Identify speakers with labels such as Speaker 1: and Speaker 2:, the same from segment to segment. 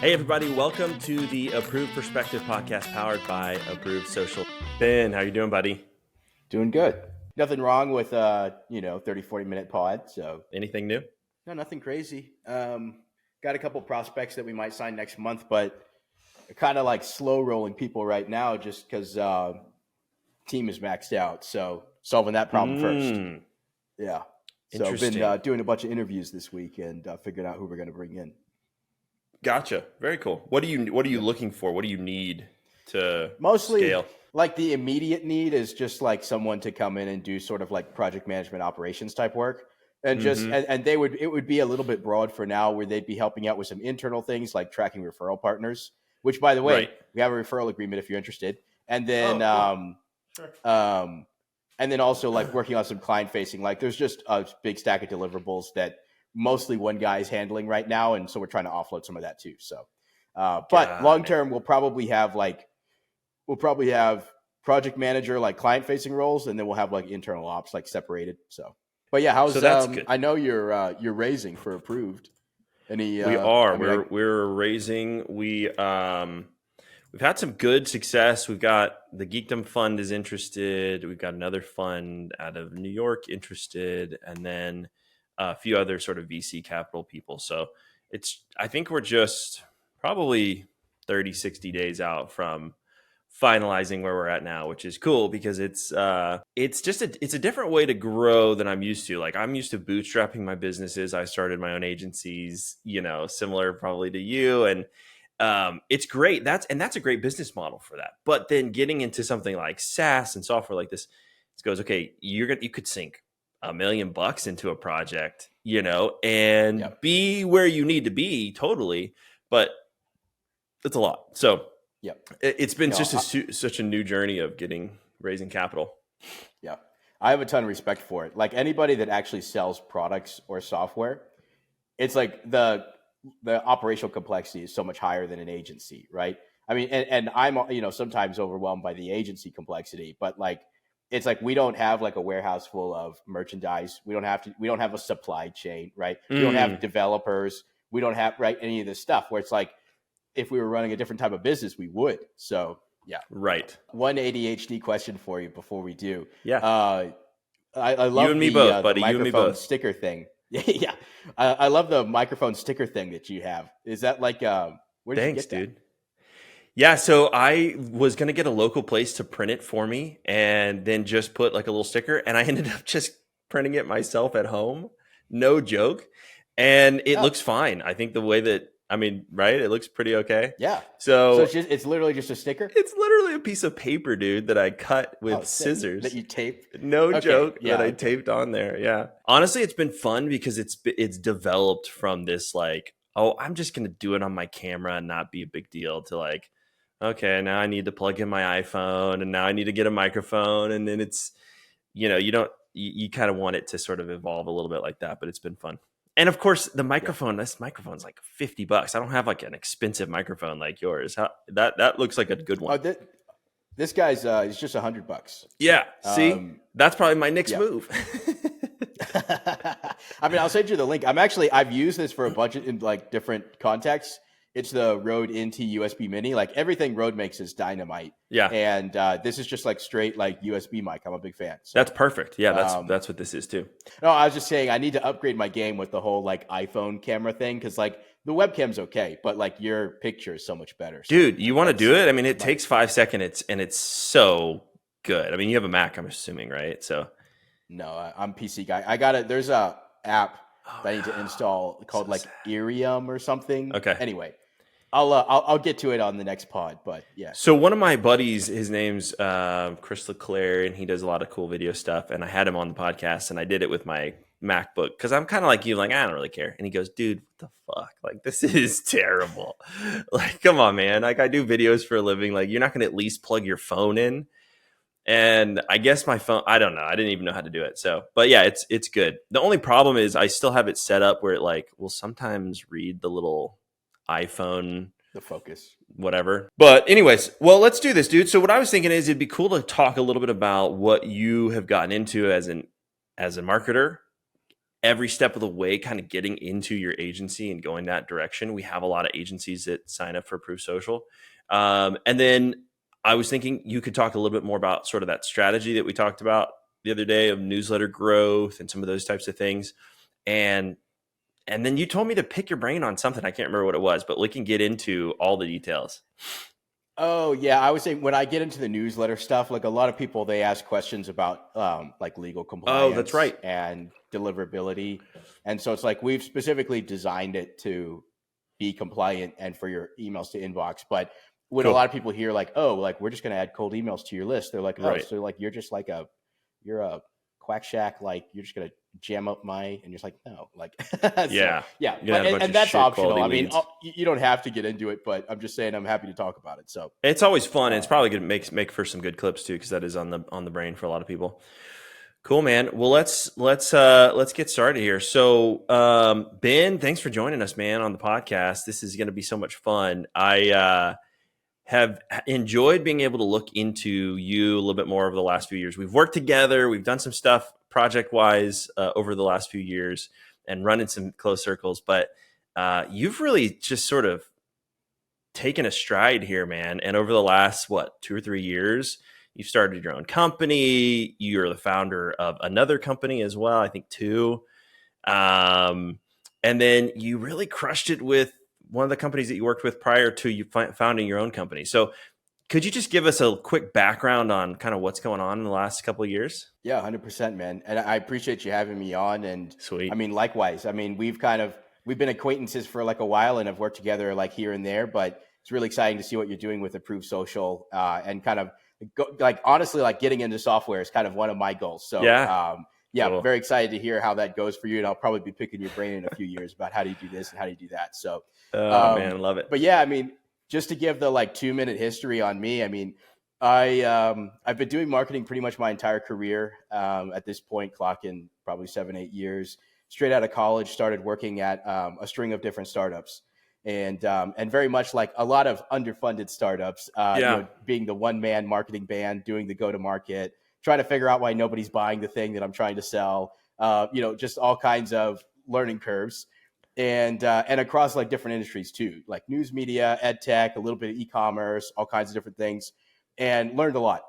Speaker 1: Hey, everybody. Welcome to the Approved Perspective podcast powered by Approved Social. Ben, how you doing, buddy?
Speaker 2: Doing good. Nothing wrong with 30, 40-minute pod. So
Speaker 1: Anything new?
Speaker 2: no, nothing crazy. Got a couple prospects that we might sign next month, but kind of like slow rolling people right now just because team is maxed out. So solving that problem first. Yeah. So I've been doing a bunch of interviews this week and figuring out who we're going to bring in.
Speaker 1: Gotcha. Very cool. What are you looking for? What do you need to
Speaker 2: Mostly
Speaker 1: scale?
Speaker 2: Like the immediate need is just like someone to come in and do sort of like project management operations type work. And just and it would be a little bit broad for now, where they'd be helping out with some internal things like tracking referral partners, which, by the way,
Speaker 1: Right.
Speaker 2: we have a referral agreement if you're interested. And then
Speaker 1: Sure.
Speaker 2: and then also like working on some client facing, like there's just a big stack of deliverables that mostly one guy is handling right now, and so we're trying to offload some of that too. So but long term we'll probably have project manager, like client facing roles, and then we'll have like internal ops like separated. So but yeah, how's
Speaker 1: that's good.
Speaker 2: I know you're raising for Approved.
Speaker 1: We are. We're raising. We've had some good success. We've got the Geekdom Fund is interested. We've got another fund out of New York interested, and then a few other sort of VC capital people. So I think we're just probably 30, 60 days out from finalizing where we're at now, which is cool because it's a different way to grow than I'm used to. Like, I'm used to bootstrapping my businesses. I started my own agencies, similar probably to you. And it's great. That's a great business model for that. But then getting into something like SaaS and software like this, it goes, okay, you could sink $1 million into a project, and be where you need to be totally, but it's a lot. So it's been such a new journey of raising capital.
Speaker 2: Yeah, I have a ton of respect for it. Like anybody that actually sells products or software, it's like the operational complexity is so much higher than an agency, right? I mean, and I'm sometimes overwhelmed by the agency complexity, but like it's like we don't have like a warehouse full of merchandise. We don't have a supply chain, right? We don't have developers. We don't have any of this stuff where it's like, if we were running a different type of business, we would. So yeah.
Speaker 1: Right.
Speaker 2: One ADHD question for you before we do.
Speaker 1: Yeah.
Speaker 2: I love
Speaker 1: you and me both, buddy.
Speaker 2: The
Speaker 1: you and me both.
Speaker 2: Sticker thing. Yeah. I love the microphone sticker thing that you have. Is that like, where did you get that?
Speaker 1: Dude. Yeah, so I was going to get a local place to print it for me and then just put like a little sticker, and I ended up just printing it myself at home. No joke. And it looks fine. I think the way that, right? It looks pretty okay.
Speaker 2: Yeah.
Speaker 1: So
Speaker 2: it's literally just a sticker?
Speaker 1: It's literally a piece of paper, dude, that I cut with scissors.
Speaker 2: That you tape?
Speaker 1: No joke. Yeah, that I taped on there. Yeah. Honestly, it's been fun because it's developed from this like, oh, I'm just going to do it on my camera and not be a big deal, to like, okay, now I need to plug in my iPhone and now I need to get a microphone. And then it's, you kind of want it to sort of evolve a little bit like that, but it's been fun. And of course, the microphone, this microphone's like $50. I don't have like an expensive microphone like yours. That looks like a good one.
Speaker 2: Oh, this guy's is just $100.
Speaker 1: Yeah. See, that's probably my next move.
Speaker 2: I'll send you the link. I've used this for a bunch in like different contexts. It's the Rode NT USB Mini. Like everything Rode makes is dynamite.
Speaker 1: Yeah.
Speaker 2: And this is just like straight like USB mic. I'm a big fan. So,
Speaker 1: that's perfect. Yeah, that's what this is too.
Speaker 2: No, I was just saying I need to upgrade my game with the whole like iPhone camera thing, because like the webcam's okay, but like your picture is so much better. So,
Speaker 1: dude, you want to do it? I mean, it takes 5 seconds and it's so good. I mean, you have a Mac, I'm assuming, right? So
Speaker 2: no, I'm PC guy. I got it. There's a app that I need to install called like Irium or something.
Speaker 1: Okay.
Speaker 2: Anyway. I'll get to it on the next pod, but yeah.
Speaker 1: So one of my buddies, his name's Chris LeClaire, and he does a lot of cool video stuff. And I had him on the podcast, and I did it with my MacBook because I'm kind of like you, like I don't really care. And he goes, "Dude, what the fuck? Like this is terrible. Like, come on, man. Like I do videos for a living. Like you're not going to at least plug your phone in." And I guess my phone, I don't know. I didn't even know how to do it. So, but yeah, it's good. The only problem is I still have it set up where it like will sometimes read the little iPhone,
Speaker 2: the focus,
Speaker 1: whatever. But anyways, well, let's do this, dude. So what I was thinking is it'd be cool to talk a little bit about what you have gotten into as a marketer every step of the way kind of getting into your agency and going that direction. We have a lot of agencies that sign up for Proof Social. And then I was thinking you could talk a little bit more about sort of that strategy that we talked about the other day of newsletter growth and some of those types of things. And then you told me to pick your brain on something. I can't remember what it was, but we can get into all the details.
Speaker 2: Oh yeah, I would say when I get into the newsletter stuff, like a lot of people, they ask questions about like legal
Speaker 1: Oh, that's
Speaker 2: compliance
Speaker 1: right.
Speaker 2: and deliverability, and so it's like we've specifically designed it to be compliant and for your emails to inbox. But when a
Speaker 1: Cool.
Speaker 2: lot of people hear like, oh, like we're just going to add cold emails to your list, they're like, oh,
Speaker 1: Right.
Speaker 2: so like you're just like you're a quack shack, like you're just going to jam up my, and you're just like, no, like,
Speaker 1: Yeah.
Speaker 2: so yeah,
Speaker 1: You had a bunch
Speaker 2: and
Speaker 1: of
Speaker 2: that's
Speaker 1: shit
Speaker 2: optional.
Speaker 1: quality
Speaker 2: I mean,
Speaker 1: leads.
Speaker 2: you don't have to get into it, but I'm just saying I'm happy to talk about it. So
Speaker 1: It's always fun. And it's probably going to make for some good clips too, because that is on the brain for a lot of people. Cool, man. Well, let's get started here. So, Ben, thanks for joining us, man, on the podcast. This is going to be so much fun. I have enjoyed being able to look into you a little bit more over the last few years. We've worked together. We've done some stuff project wise over the last few years and run in some close circles. But you've really just sort of taken a stride here, man. And over the last, 2 or 3 years, you've started your own company. You're the founder of another company as well, I think 2. And then you really crushed it with one of the companies that you worked with prior to you founding your own company. So could you just give us a quick background on kind of what's going on in the last couple of years?
Speaker 2: yeah, 100%, man. And I appreciate you having me on. And
Speaker 1: Sweet.
Speaker 2: I mean, likewise, I mean, we've been acquaintances for like a while and have worked together like here and there, but it's really exciting to see what you're doing with Approved Social, and kind of like, honestly, like getting into software is kind of one of my goals. So,
Speaker 1: Yeah.
Speaker 2: yeah,
Speaker 1: Cool.
Speaker 2: very excited to hear how that goes for you. And I'll probably be picking your brain in a few years about how do you do this and how do you do that. So,
Speaker 1: Man, I love it.
Speaker 2: but yeah, I mean, just to give the like 2-minute history on me, I mean, I've been doing marketing pretty much my entire career. At this point, clocking probably 7-8 years. Straight out of college, started working at a string of different startups, and very much like a lot of underfunded startups.
Speaker 1: Yeah.
Speaker 2: Being the one-man marketing band, doing the go-to-market, trying to figure out why nobody's buying the thing that I'm trying to sell. Just all kinds of learning curves. And across like different industries too, like news media, ed tech, a little bit of e-commerce, all kinds of different things, and learned a lot.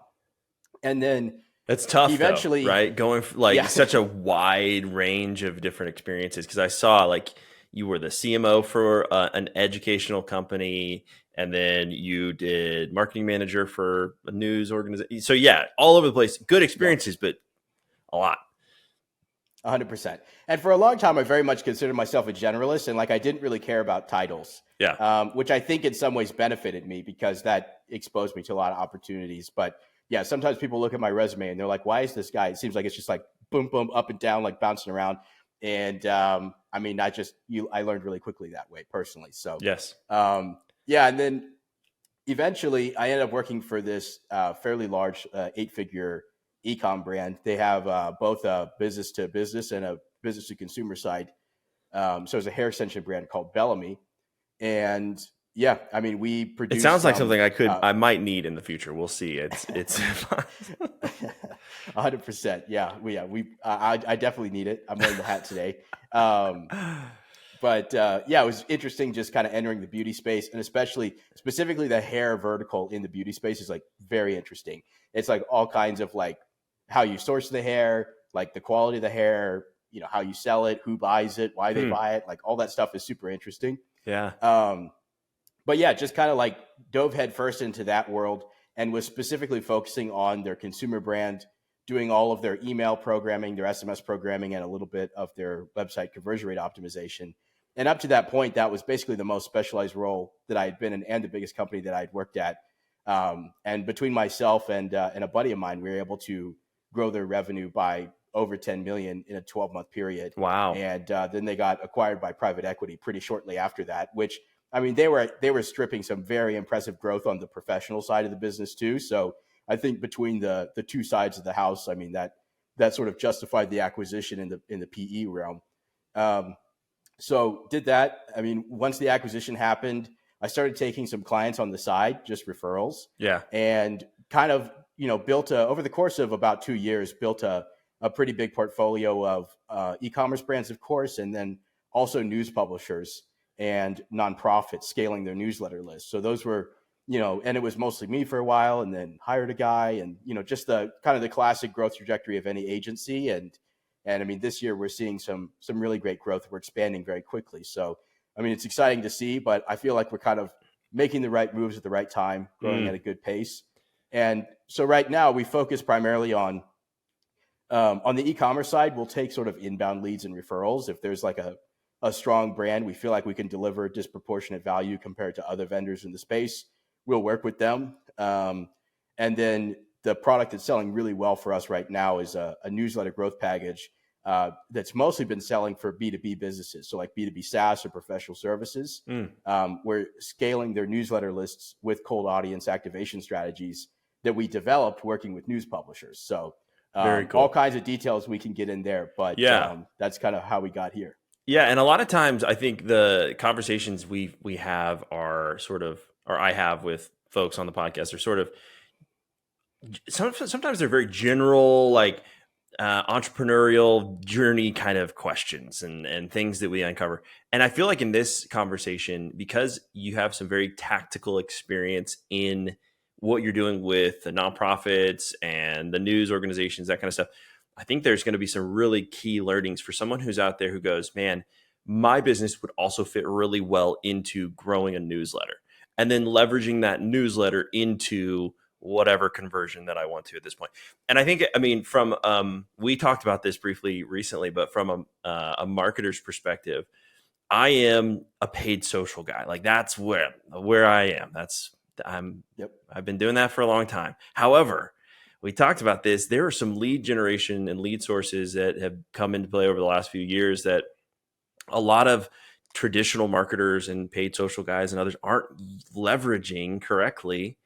Speaker 2: And then
Speaker 1: It's tough
Speaker 2: eventually,
Speaker 1: though, right? Going for like
Speaker 2: yeah,
Speaker 1: such a wide range of different experiences. Cause I saw like you were the CMO for an educational company, and then you did marketing manager for a news organization. So yeah, all over the place, good
Speaker 2: yeah,
Speaker 1: experiences, but a lot.
Speaker 2: 100%. And for a long time, I very much considered myself a generalist, and like I didn't really care about titles,
Speaker 1: Yeah.
Speaker 2: which I think in some ways benefited me because that exposed me to a lot of opportunities. But yeah, sometimes people look at my resume and they're like, "Why is this guy?" It seems like it's just like boom, boom, up and down, like bouncing around. And I mean, I learned really quickly that way personally. So
Speaker 1: Yes.
Speaker 2: yeah, and then eventually I ended up working for this fairly large 8-figure e-com brand. They have both a business to business and a business to consumer side. So it's a hair extension brand called Bellamy. And yeah, I mean, we
Speaker 1: It
Speaker 2: produce
Speaker 1: sounds like
Speaker 2: some,
Speaker 1: something I might need in the future. We'll see. It's
Speaker 2: 100%. I definitely need it. I'm wearing the hat today. But yeah, it was interesting just kind of entering the beauty space, and specifically the hair vertical in the beauty space is like very interesting. It's like all kinds of like how you source the hair, like the quality of the hair, how you sell it, who buys it, why they buy it, like all that stuff is super interesting.
Speaker 1: Yeah.
Speaker 2: But yeah, just kind of like dove headfirst into that world and was specifically focusing on their consumer brand, doing all of their email programming, their SMS programming, and a little bit of their website conversion rate optimization. And up to that point, that was basically the most specialized role that I had been in and the biggest company that I'd worked at. And between myself and a buddy of mine, we were able to grow their revenue by over 10 million in a 12-month period.
Speaker 1: Wow.
Speaker 2: And then they got acquired by private equity pretty shortly after that, which, I mean, they were stripping some very impressive growth on the professional side of the business too. So I think between the two sides of the house, I mean, that sort of justified the acquisition in the PE realm. So did that. I mean, once the acquisition happened, I started taking some clients on the side, just referrals.
Speaker 1: Yeah.
Speaker 2: And kind of, built over the course of about 2 years, built a a pretty big portfolio of e-commerce brands, of course, and then also news publishers and nonprofits scaling their newsletter list. So those were, and it was mostly me for a while, and then hired a guy, and just the kind of the classic growth trajectory of any agency. And I mean, this year we're seeing some really great growth. We're expanding very quickly. So I mean, it's exciting to see, but I feel like we're kind of making the right moves at the right time, growing at a good pace. And so right now we focus primarily on the e-commerce side. We'll take sort of inbound leads and referrals. If there's like a strong brand, we feel like we can deliver disproportionate value compared to other vendors in the space, we'll work with them. And then the product that's selling really well for us right now is a newsletter growth package that's mostly been selling for B2B businesses. So like B2B SaaS or professional services. We're scaling their newsletter lists with cold audience activation strategies that we developed working with news publishers. So very cool. All kinds of details we can get in there, but that's kind of how we got here.
Speaker 1: Yeah. And a lot of times I think the conversations we have are sort of, or I have with folks on the podcast are sort of, sometimes they're very general, like entrepreneurial journey kind of questions and things that we uncover. And I feel like in this conversation, because you have some very tactical experience in what you're doing with the nonprofits and the news organizations, that kind of stuff, I think there's going to be some really key learnings for someone who's out there who goes, man, my business would also fit really well into growing a newsletter and then leveraging that newsletter into whatever conversion that I want to at this point. And I think, I mean, from, we talked about this briefly recently, but from a marketer's perspective, I am a paid social guy. Like that's where I am. I've been doing that for a long time. However, we talked about this. There are some lead generation and lead sources that have come into play over the last few years that a lot of traditional marketers and paid social guys and others aren't leveraging correctly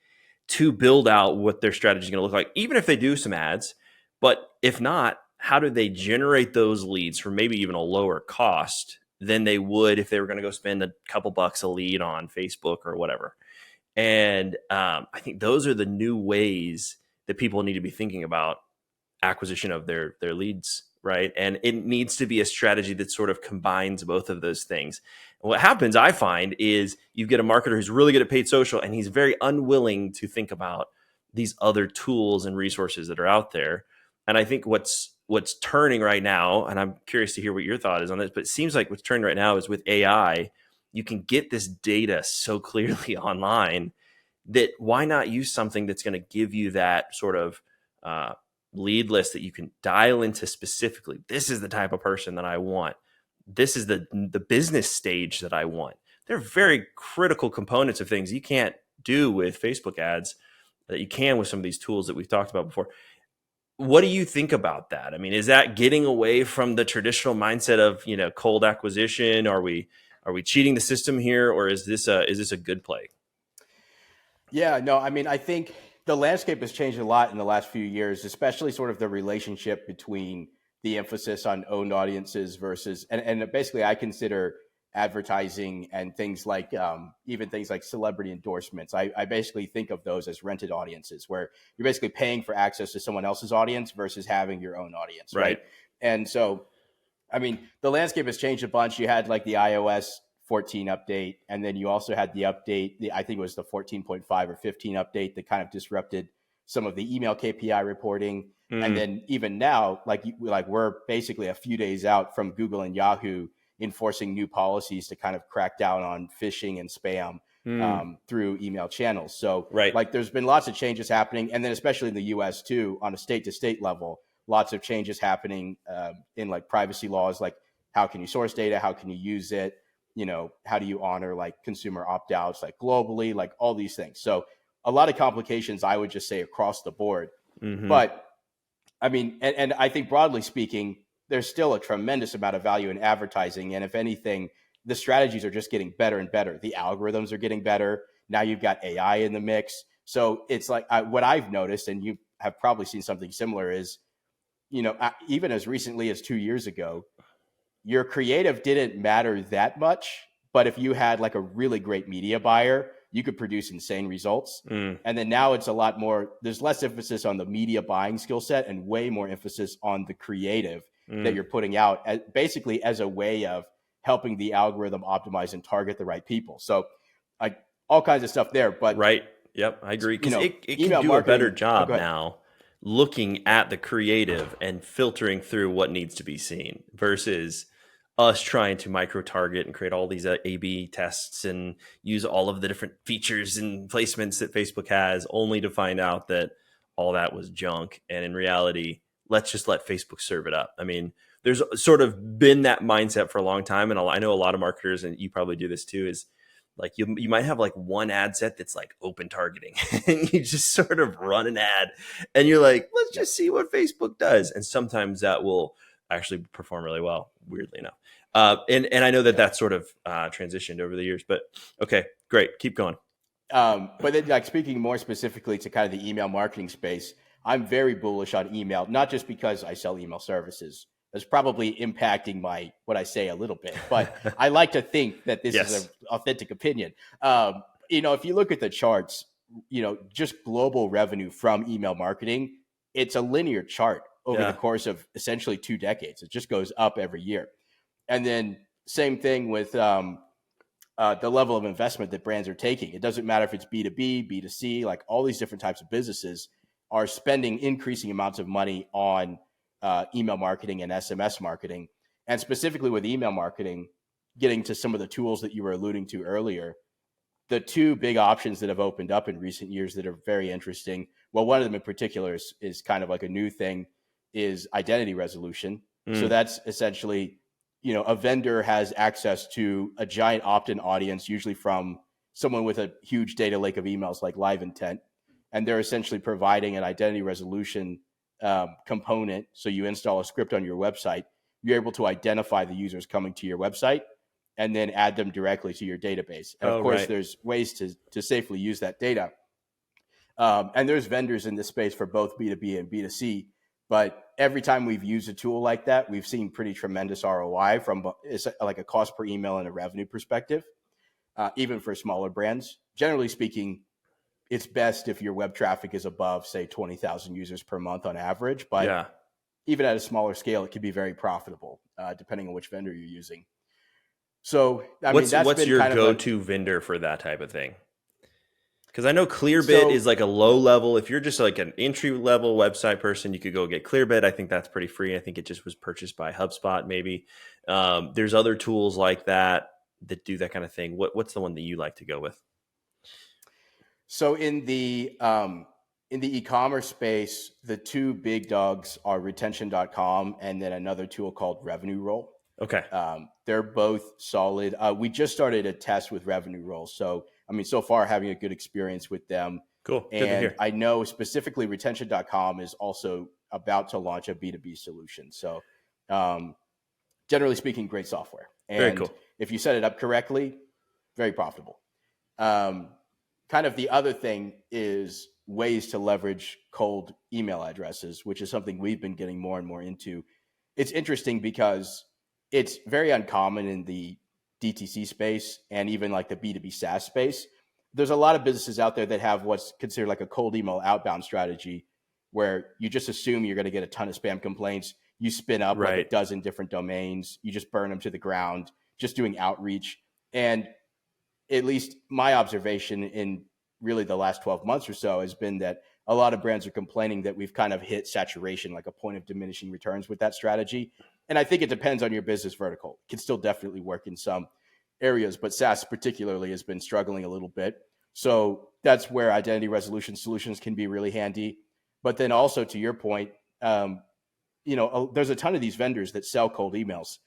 Speaker 1: to build out what their strategy is going to look like, even if they do some ads. But if not, how do they generate those leads for maybe even a lower cost than they would if they were going to go spend a couple bucks a lead on Facebook or whatever? And I think those are the new ways that people need to be thinking about acquisition of their leads, right? And it needs to be a strategy that sort of combines both of those things. And what happens, I find, is you get a marketer who's really good at paid social, and he's very unwilling to think about these other tools and resources that are out there. And I think what's turning right now, and I'm curious to hear what your thought is on this, but it seems like what's turning right now is with AI, you can get this data so clearly online that why not use something that's going to give you that sort of lead list that you can dial into specifically. This is the type of person that I want. This is the business stage that I want. They're very critical components of things you can't do with Facebook ads that you can with some of these tools that we've talked about before. What do you think about that? I mean, is that getting away from the traditional mindset of, cold acquisition? Are we cheating the system here, or is this a good play?
Speaker 2: Yeah, no, I mean, I think the landscape has changed a lot in the last few years, especially sort of the relationship between the emphasis on owned audiences versus, and basically I consider advertising and things like, even things like celebrity endorsements. I basically think of those as rented audiences where you're basically paying for access to someone else's audience versus having your own audience. Right. And so, I mean, the landscape has changed a bunch. You had like the iOS 14 update, and then you also had the update, I think it was the 14.5 or 15 update that kind of disrupted some of the email KPI reporting. And then even now, like we're basically a few days out from Google and Yahoo enforcing new policies to kind of crack down on phishing and spam through email channels. So like there's been lots of changes happening. And then especially in the US too, on a state to state level, lots of changes happening in like privacy laws, like how can you source data? How can you use it? How do you honor like consumer opt-outs, like globally, like all these things. So a lot of complications, I would just say across the board. But I mean, and I think broadly speaking, there's still a tremendous amount of value in advertising. And if anything, the strategies are just getting better and better. The algorithms are getting better. Now you've got AI in the mix. So it's like what I've noticed, and you have probably seen something similar, is, even as recently as 2 years ago, your creative didn't matter that much. But if you had like a really great media buyer, you could produce insane results.
Speaker 1: Mm.
Speaker 2: And then now it's a lot more, there's less emphasis on the media buying skill set and way more emphasis on the creative that you're putting out, basically as a way of helping the algorithm optimize and target the right people. So like all kinds of stuff there. But
Speaker 1: right. Yep, I agree. Because it can
Speaker 2: email
Speaker 1: do a better
Speaker 2: marketing.
Speaker 1: job
Speaker 2: Go ahead.
Speaker 1: now looking at the creative and filtering through what needs to be seen versus us trying to micro target and create all these A/B tests and use all of the different features and placements that Facebook has, only to find out that all that was junk. And in reality, let's just let Facebook serve it up. I mean, there's sort of been that mindset for a long time, and I know a lot of marketers, and you probably do this too, is like you might have like one ad set that's like open targeting and you just sort of run an ad and you're like, let's just see what Facebook does. And sometimes that will actually perform really well, weirdly enough. And I know that that's sort of transitioned over the years, but okay, great. Keep going.
Speaker 2: But then like speaking more specifically to kind of the email marketing space, I'm very bullish on email, not just because I sell email services. That's probably impacting what I say a little bit, but I like to think that this is an authentic opinion. If you look at the charts, just global revenue from email marketing, it's a linear chart over the course of essentially 2 decades. It just goes up every year. And then same thing with the level of investment that brands are taking. It doesn't matter if it's B2B, B2C, like all these different types of businesses are spending increasing amounts of money on email marketing and SMS marketing. And specifically with email marketing, getting to some of the tools that you were alluding to earlier, the 2 big options that have opened up in recent years that are very interesting. Well, one of them in particular is kind of like a new thing, is identity resolution. So that's essentially, a vendor has access to a giant opt-in audience, usually from someone with a huge data lake of emails like Live Intent. And they're essentially providing an identity resolution component. So you install a script on your website, you're able to identify the users coming to your website and then add them directly to your database. And of course, there's ways to safely use that data. And there's vendors in this space for both B2B and B2C. But every time we've used a tool like that, we've seen pretty tremendous ROI from like a cost per email and a revenue perspective, even for smaller brands. Generally speaking, it's best if your web traffic is above, say, 20,000 users per month on average. But even at a smaller scale, it can be very profitable, depending on which vendor you're using. So,
Speaker 1: what's your go-to vendor for that type of thing? Because I know Clearbit is like a low level. If you're just like an entry level website person, you could go get Clearbit. I think that's pretty free. I think it just was purchased by HubSpot, maybe. There's other tools like that do that kind of thing. What's the one that you like to go with?
Speaker 2: So in the e-commerce space, the 2 big dogs are retention.com and then another tool called Revenue Roll.
Speaker 1: Okay.
Speaker 2: They're both solid. We just started a test with Revenue Roll. So, so far having a good experience with them.
Speaker 1: Cool. Good to hear.
Speaker 2: I know specifically retention.com is also about to launch a B2B solution. So, generally speaking, great software. And
Speaker 1: very cool.
Speaker 2: If you set it up correctly, very profitable. Kind of the other thing is ways to leverage cold email addresses, which is something we've been getting more and more into. It's interesting because it's very uncommon in the DTC space and even like the B2B SaaS space. There's a lot of businesses out there that have what's considered like a cold email outbound strategy, where you just assume you're going to get a ton of spam complaints. You spin up like a dozen different domains. You just burn them to the ground, just doing outreach. And at least my observation in really the last 12 months or so has been that a lot of brands are complaining that we've kind of hit saturation, like a point of diminishing returns with that strategy. And I think it depends on your business vertical. It can still definitely work in some areas, but SaaS particularly has been struggling a little bit. So that's where identity resolution solutions can be really handy. But then also to your point, there's a ton of these vendors that sell cold emails,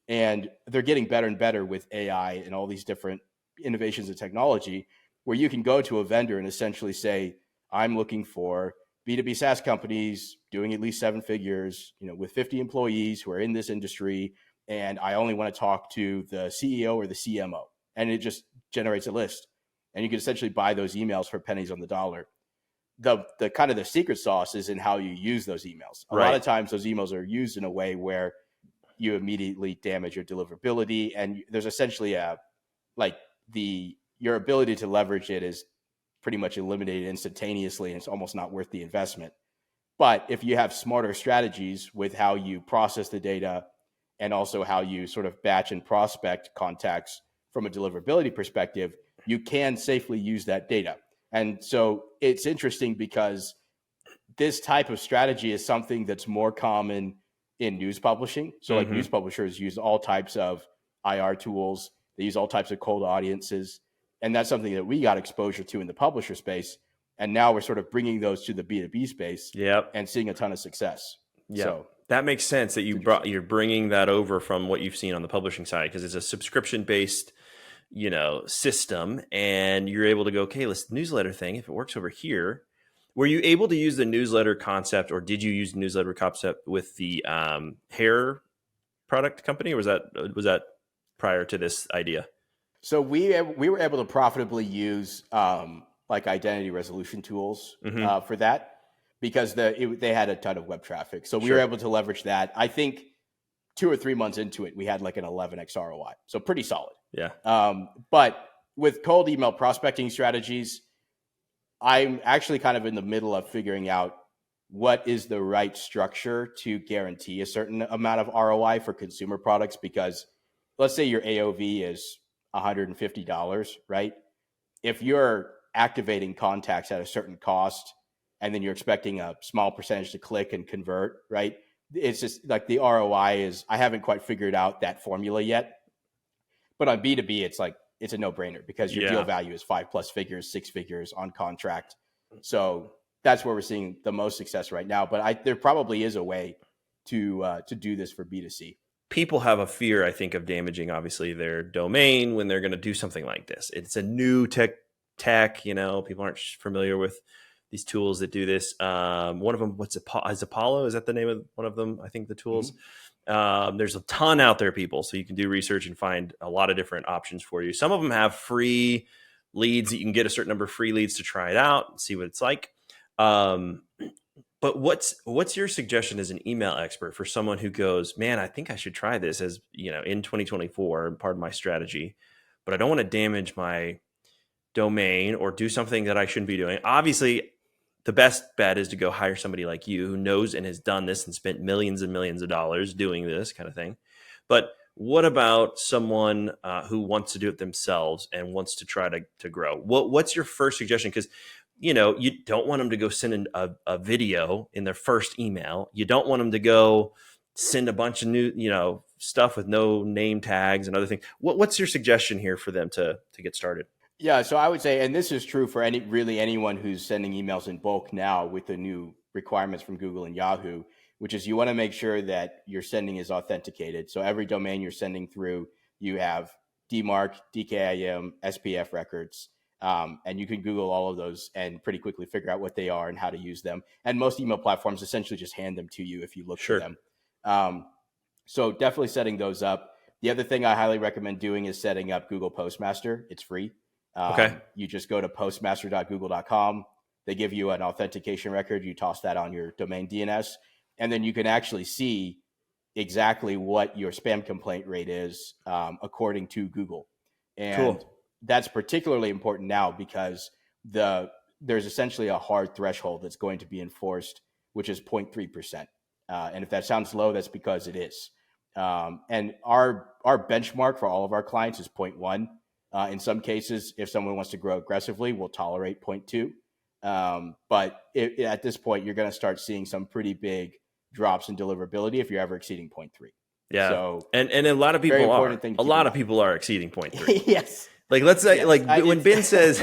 Speaker 2: and they're getting better and better with AI and all these different innovations in technology, where you can go to a vendor and essentially say, I'm looking for B2B SaaS companies doing at least 7 figures, with 50 employees who are in this industry. And I only want to talk to the CEO or the CMO. And it just generates a list. And you can essentially buy those emails for pennies on the dollar. The kind of the secret sauce is in how you use those emails. A lot of times those emails are used in a way where you immediately damage your deliverability. And there's essentially the your ability to leverage it is pretty much eliminated instantaneously, and it's almost not worth the investment. But if you have smarter strategies with how you process the data and also how you sort of batch and prospect contacts from a deliverability perspective, you can safely use that data. And so it's interesting because this type of strategy is something that's more common in news publishing. So like news publishers use all types of IR tools. They use all types of cold audiences. And that's something that we got exposure to in the publisher space. And now we're sort of bringing those to the B2B space and seeing a ton of success.
Speaker 1: Yeah.
Speaker 2: So
Speaker 1: that makes sense that you're bringing that over from what you've seen on the publishing side, because it's a subscription based, system, and you're able to go, okay, let's newsletter thing. If it works over here, were you able to use the newsletter concept, or did you use the newsletter concept with the hair product company, or was that prior to this idea?
Speaker 2: So we were able to profitably use like identity resolution tools for that, because they had a ton of web traffic. So we were able to leverage that. I think 2 or 3 months into it, we had like an 11x ROI. So pretty solid.
Speaker 1: Yeah.
Speaker 2: But with cold email prospecting strategies, I'm actually kind of in the middle of figuring out what is the right structure to guarantee a certain amount of ROI for consumer products. Because let's say your AOV is $150, right? If you're activating contacts at a certain cost and then you're expecting a small percentage to click and convert, right? It's just like the ROI is, I haven't quite figured out that formula yet. But on B2B, it's like, it's a no-brainer, because your deal value is 5+ figures, 6 figures on contract. So that's where we're seeing the most success right now. But there probably is a way to do this for B2C.
Speaker 1: People have a fear, I think, of damaging, obviously, their domain when they're going to do something like this. It's a new tech. People aren't familiar with these tools that do this. One of them, is Apollo? Is that the name of one of them? I think the tools. There's a ton out there, people, so you can do research and find a lot of different options for you. Some of them have free leads that you can get a certain number of free leads to try it out and see what it's like. But what's your suggestion as an email expert for someone who goes, man, I think I should try this as, in 2024, part of my strategy, but I don't want to damage my domain or do something that I shouldn't be doing. Obviously, the best bet is to go hire somebody like you who knows and has done this and spent millions and millions of dollars doing this kind of thing. But what about someone who wants to do it themselves and wants to try to grow? What's your first suggestion? Because you don't want them to go send in a video in their first email. You don't want them to go send a bunch of new stuff with no name tags and other things. What's your suggestion here for them to get started?
Speaker 2: Yeah, so I would say, and this is true for anyone who's sending emails in bulk now with the new requirements from Google and Yahoo, which is you want to make sure that your sending is authenticated. So every domain you're sending through, you have DMARC, DKIM, SPF records, and you can Google all of those and pretty quickly figure out what they are and how to use them. And most email platforms essentially just hand them to you if you look for them. So definitely setting those up. The other thing I highly recommend doing is setting up Google Postmaster. It's free. You just go to postmaster.google.com. They give you an authentication record. You toss that on your domain DNS, and then you can actually see exactly what your spam complaint rate is according to Google. And that's particularly important now because there's essentially a hard threshold that's going to be enforced, which is 0.3%. And if that sounds low, that's because it is. And our benchmark for all of our clients is 0.1. In some cases, if someone wants to grow aggressively, we'll tolerate 0.2. But at this point, you're going to start seeing some pretty big drops in deliverability if you're ever exceeding 0.3.
Speaker 1: Yeah.
Speaker 2: So,
Speaker 1: and a lot of people are. A lot of people are exceeding 0.3.
Speaker 2: Yes.
Speaker 1: Like, let's say, when Ben says,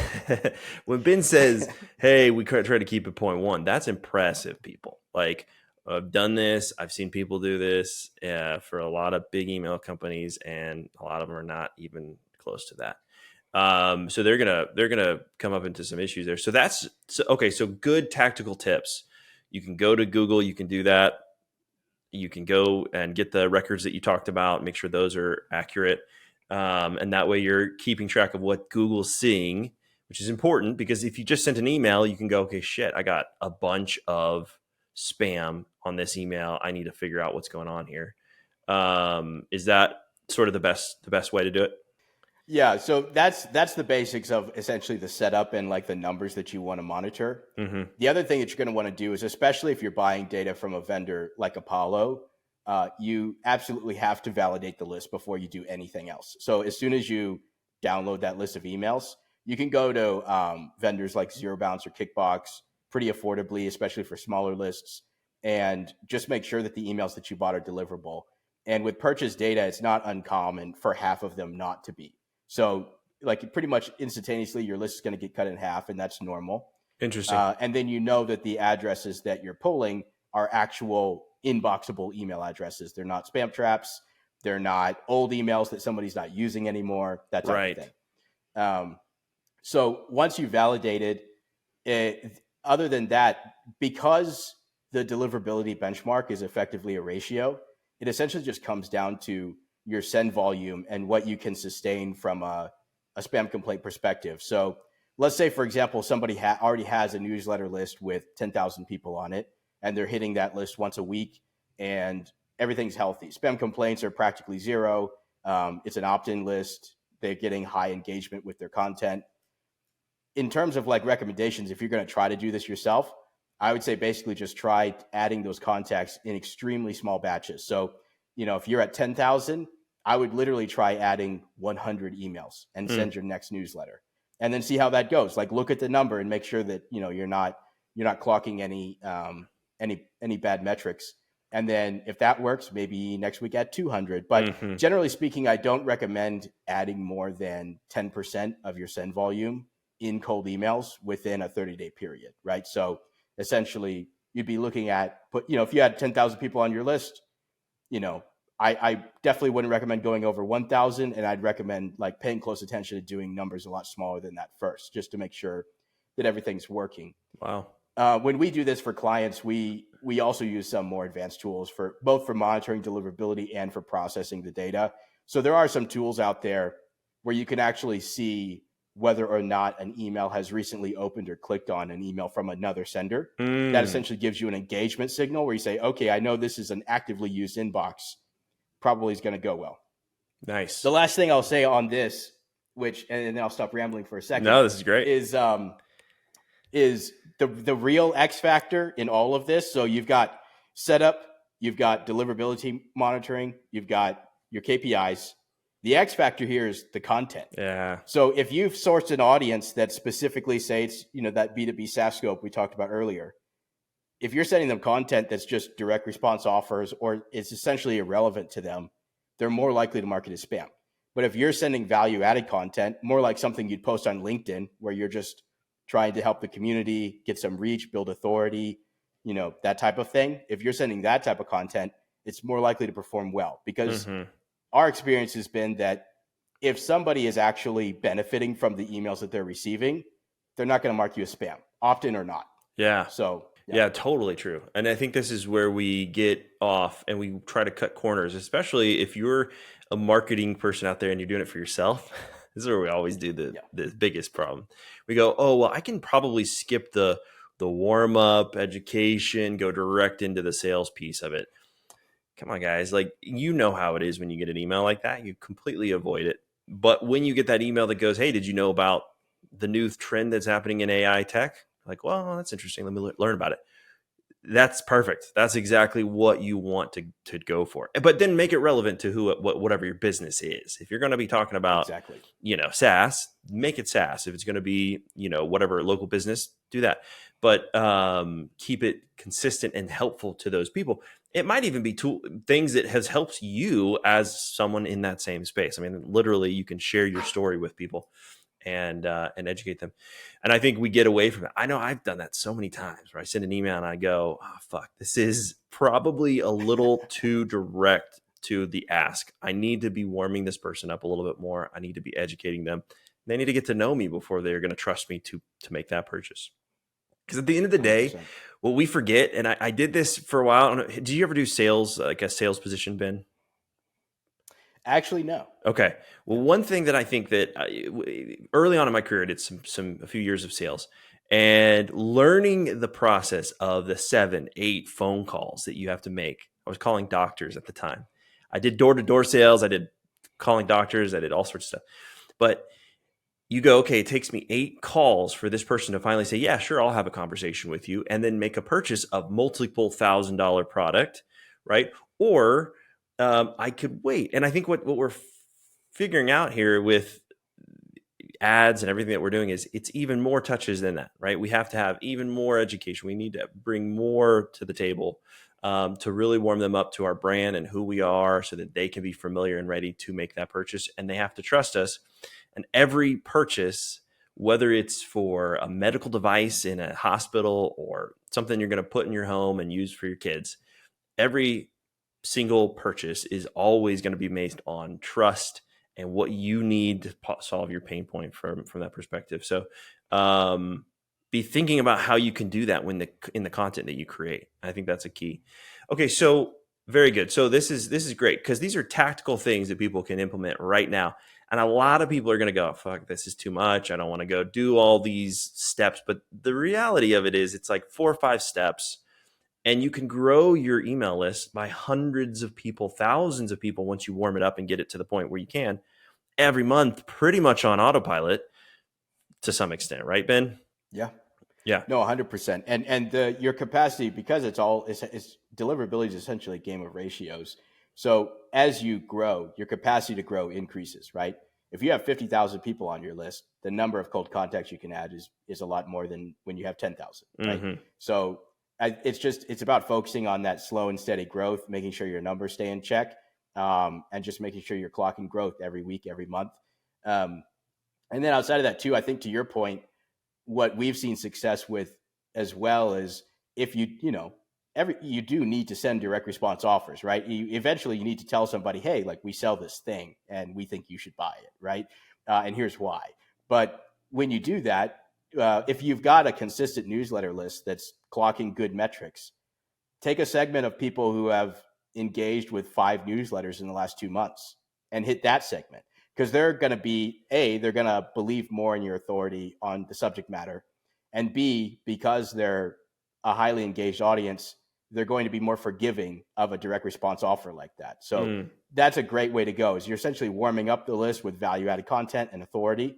Speaker 1: hey, we try to keep it 0.1, that's impressive, people. Like, I've done this. I've seen people do this for a lot of big email companies, and a lot of them are not even close to that. So they're gonna come up into some issues there. So good tactical tips. You can go to Google. You can do that. You can go and get the records that you talked about. Make sure those are accurate, and that way you're keeping track of what Google's seeing, which is important because if you just sent an email, you can go, okay, shit, I got a bunch of spam on this email. I need to figure out what's going on here. Is that sort of the best way to do it?
Speaker 2: Yeah, so that's the basics of essentially the setup and like the numbers that you want to monitor.
Speaker 1: Mm-hmm.
Speaker 2: The other thing that you're going to want to do is, especially if you're buying data from a vendor like Apollo, you absolutely have to validate the list before you do anything else. So as soon as you download that list of emails, you can go to vendors like Zero Bounce or Kickbox pretty affordably, especially for smaller lists, and just make sure that the emails that you bought are deliverable. And with purchase data, it's not uncommon for half of them not to be. So, like, pretty much instantaneously, your list is going to get cut in half, and that's normal.
Speaker 1: Interesting.
Speaker 2: And then you know that the addresses that you're pulling are actual inboxable email addresses. They're not spam traps. They're not old emails that somebody's not using anymore, that type
Speaker 1: Right.
Speaker 2: of thing. So once you validated it, other than that, because the deliverability benchmark is effectively a ratio, it essentially just comes down to your send volume and what you can sustain from a spam complaint perspective. So let's say, for example, somebody already has a newsletter list with 10,000 people on it, and they're hitting that list once a week, and everything's healthy. Spam complaints are practically zero. It's an opt-in list. They're getting high engagement with their content. In terms of like recommendations, if you're going to try to do this yourself, I would say basically just try adding those contacts in extremely small batches. So, if you're at 10,000, I would literally try adding 100 emails and send your next newsletter, and then see how that goes. Like, look at the number and make sure that you're not clocking any bad metrics. And then if that works, maybe next week add 200. But generally speaking, I don't recommend adding more than 10% of your send volume in cold emails within a 30-day period, right? So essentially, you'd be looking at, if you had 10,000 people on your list, I definitely wouldn't recommend going over 1,000, and I'd recommend like paying close attention to doing numbers a lot smaller than that first, just to make sure that everything's working.
Speaker 1: Wow.
Speaker 2: When we do this for clients, we also use some more advanced tools for both for monitoring deliverability and for processing the data. So there are some tools out there where you can actually see whether or not an email has recently opened or clicked on an email from another sender. That essentially gives you an engagement signal where you say, okay, I know this is an actively used inbox. Probably is going to go well.
Speaker 1: Nice.
Speaker 2: The last thing I'll say on this, and then I'll stop rambling for a second.
Speaker 1: No, this is great.
Speaker 2: Is the real X factor in all of this. So you've got setup, you've got deliverability monitoring, you've got your KPIs. The X factor here is the content.
Speaker 1: Yeah.
Speaker 2: So if you've sourced an audience that specifically say it's, that B2B SaaS scope we talked about earlier, if you're sending them content that's just direct response offers or it's essentially irrelevant to them, they're more likely to mark it as spam. But if you're sending value-added content, more like something you'd post on LinkedIn, where you're just trying to help the community get some reach, build authority, that type of thing. If you're sending that type of content, it's more likely to perform well, because our experience has been that if somebody is actually benefiting from the emails that they're receiving, they're not going to mark you as spam, opt-in or not.
Speaker 1: Yeah.
Speaker 2: So
Speaker 1: yeah, totally true. And I think this is where we get off and we try to cut corners, especially if you're a marketing person out there and you're doing it for yourself. This is where we always do the biggest problem. We go, oh, well, I can probably skip the warm up education, go direct into the sales piece of it. Come on, guys. Like, how it is when you get an email like that, you completely avoid it. But when you get that email that goes, hey, did you know about the new trend that's happening in AI tech? Like, well, that's interesting. Let me learn about it. That's perfect. That's exactly what you want to go for. But then make it relevant to whatever your business is. If you're going to be talking about, SaaS, make it SaaS. If it's going to be, whatever local business, do that. But keep it consistent and helpful to those people. It might even be things that has helped you as someone in that same space. I mean, literally, you can share your story with people and educate them. And I think we get away from it. I know I've done that so many times where I send an email and I go, oh, fuck, this is probably a little too direct to the ask. I need to be warming this person up a little bit more. I need to be educating them. They need to get to know me before they're going to trust me to make that purchase. Because at the end of the day, 100%. What we forget, and I did this for a while. Did you ever do sales, like a sales position, Ben?
Speaker 2: Actually, no.
Speaker 1: Okay. Well, one thing that I think that early on in my career, I did a few years of sales, and learning the process of the 7-8 phone calls that you have to make. I was calling doctors at the time. I did door-to-door sales. I did calling doctors. I did all sorts of stuff. But you go, okay, it takes me 8 calls for this person to finally say, yeah, sure, I'll have a conversation with you, and then make a purchase of multiple $1,000 product, right? Or I could wait. And I think what we're figuring out here with ads and everything that we're doing is it's even more touches than that, right? We have to have even more education. We need to bring more to the table to really warm them up to our brand and who we are so that they can be familiar and ready to make that purchase. And they have to trust us. And every purchase, whether it's for a medical device in a hospital or something you're going to put in your home and use for your kids, every single purchase is always going to be based on trust and what you need to solve your pain point from that perspective. So be thinking about how you can do that in the content that you create. I think that's a key. Okay, so very good. So this is great because these are tactical things that people can implement right now. And a lot of people are going to go, fuck, this is too much. I don't want to go do all these steps. But the reality of it is it's like 4 or 5 steps. And you can grow your email list by hundreds of people, thousands of people once you warm it up and get it to the point where you can every month pretty much on autopilot to some extent. Right, Ben?
Speaker 2: Yeah.
Speaker 1: Yeah.
Speaker 2: No, 100%. And your capacity, because it's deliverability is essentially a game of ratios. So as you grow, your capacity to grow increases, right? If you have 50,000 people on your list, the number of cold contacts you can add is a lot more than when you have 10,000, right?
Speaker 1: Mm-hmm.
Speaker 2: So it's about focusing on that slow and steady growth, making sure your numbers stay in check, and just making sure you're clocking growth every week, every month. And then outside of that too, I think to your point, what we've seen success with as well is if you do need to send direct response offers, right? Eventually you need to tell somebody, hey, like we sell this thing and we think you should buy it, right? And here's why. But when you do that, if you've got a consistent newsletter list that's clocking good metrics, take a segment of people who have engaged with 5 newsletters in the last 2 months and hit that segment. Because they're going to believe more in your authority on the subject matter. And B, because they're a highly engaged audience, they're going to be more forgiving of a direct response offer like that. So that's a great way to go, is you're essentially warming up the list with value-added content and authority,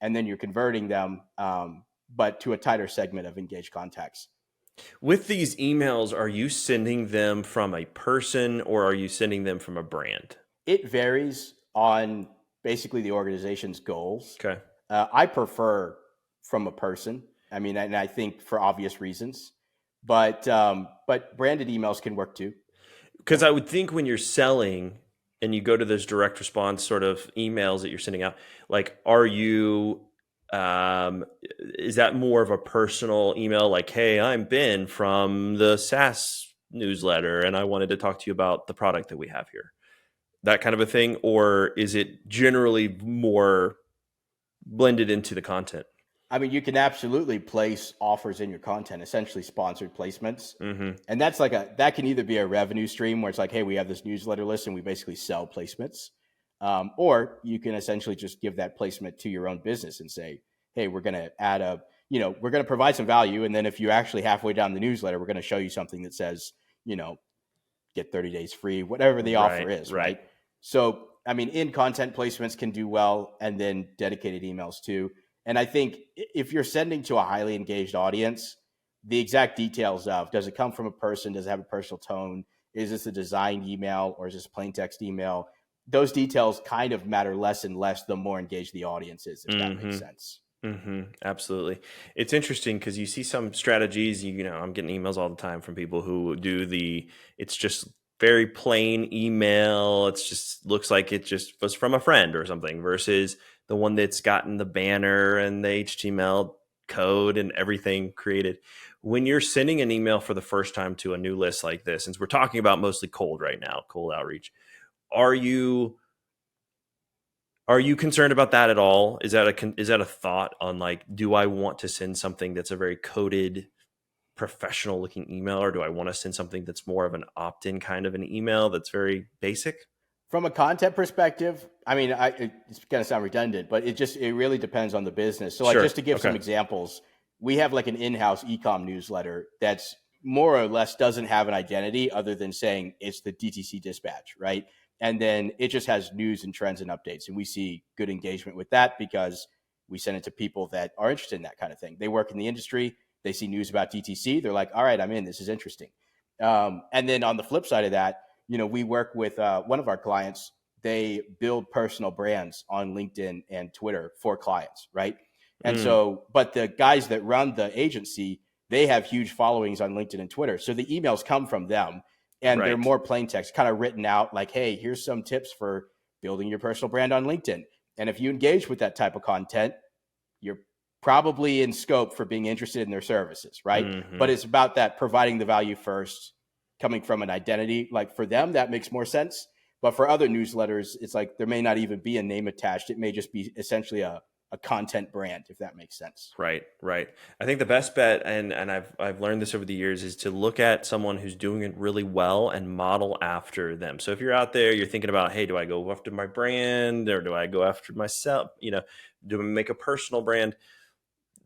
Speaker 2: and then you're converting them, but to a tighter segment of engaged contacts.
Speaker 1: With these emails, are you sending them from a person or are you sending them from a brand?
Speaker 2: It varies on basically the organization's goals.
Speaker 1: Okay.
Speaker 2: I prefer from a person. I mean, and I think for obvious reasons, but branded emails can work too.
Speaker 1: Because I would think when you're selling and you go to those direct response sort of emails that you're sending out, like, are you, is that more of a personal email? Like, hey, I'm Ben from the SaaS newsletter and I wanted to talk to you about the product that we have here. That kind of a thing? Or is it generally more blended into the content?
Speaker 2: I mean, you can absolutely place offers in your content, essentially sponsored placements.
Speaker 1: Mm-hmm.
Speaker 2: And that can either be a revenue stream where it's like, hey, we have this newsletter list and we basically sell placements. Or you can essentially just give that placement to your own business and say, hey, we're going to add we're going to provide some value. And then if you're actually halfway down the newsletter, we're going to show you something that says, get 30 days free, whatever the offer is, right? So, I mean, in content placements can do well, and then dedicated emails too. And I think if you're sending to a highly engaged audience, the exact details of, does it come from a person? Does it have a personal tone? Is this a designed email or is this plain text email? Those details kind of matter less and less the more engaged the audience is, if that makes sense.
Speaker 1: Mm-hmm. Absolutely. It's interesting because you see some strategies, I'm getting emails all the time from people who do it's just very plain email. It's just looks like it just was from a friend or something versus the one that's gotten the banner and the HTML code and everything created. When you're sending an email for the first time to a new list like this, since we're talking about mostly cold right now, cold outreach, are you concerned about that at all? Is that a thought on like, do I want to send something that's a very coded, professional looking email, or do I want to send something that's more of an opt-in kind of an email that's very basic?
Speaker 2: From a content perspective, I mean, it's going to sound redundant, but it really depends on the business. So, like, just to give some examples, we have like an in-house e-com newsletter that's more or less doesn't have an identity other than saying it's the DTC dispatch, right? and then it just has news and trends and updates. And we see good engagement with that because we send it to people that are interested in that kind of thing. They work in the industry, they see news about DTC, they're like, all right, I'm in, this is interesting. And then on the flip side of that, we work with one of our clients. They build personal brands on LinkedIn and Twitter for clients, right? And so, but the guys that run the agency, they have huge followings on LinkedIn and Twitter. So the emails come from them, and they're more plain text, kind of written out like, hey, here's some tips for building your personal brand on LinkedIn. And if you engage with that type of content, you're probably in scope for being interested in their services, right? But it's about that providing the value first, coming from an identity. Like for them, that makes more sense. But for other newsletters, it's like there may not even be a name attached. It may just be essentially a content brand, if that makes sense.
Speaker 1: Right. I think the best bet, and I've learned this over the years, is to look at someone who's doing it really well and model after them. So if you're out there, you're thinking about, hey, do I go after my brand or do I go after myself? Do I make a personal brand?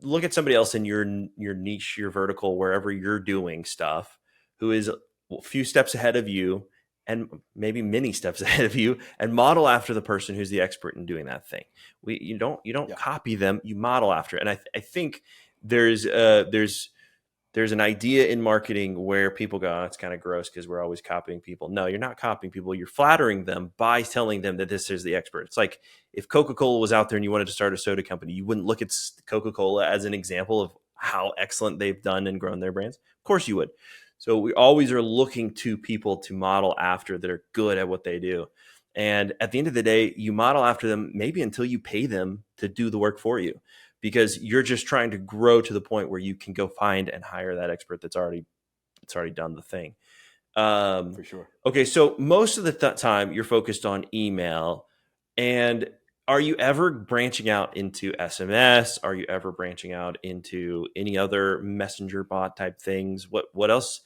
Speaker 1: Look at somebody else in your niche, your vertical, wherever you're doing stuff, who is a few steps ahead of you and maybe many steps ahead of you, and model after the person who's the expert in doing that thing. You don't copy them, you model after. And I think there's an idea in marketing where people go, oh, it's kind of gross because we're always copying people. No, you're not copying people. You're flattering them by telling them that this is the expert. It's like if Coca-Cola was out there and you wanted to start a soda company, you wouldn't look at Coca-Cola as an example of how excellent they've done and grown their brands. Of course you would. So we always are looking to people to model after that are good at what they do. And at the end of the day, you model after them maybe until you pay them to do the work for you, because you're just trying to grow to the point where you can go find and hire that expert that's already done the thing.
Speaker 2: For sure.
Speaker 1: Okay, so most of the time you're focused on email. And are you ever branching out into SMS? Are you ever branching out into any other messenger bot type things? What else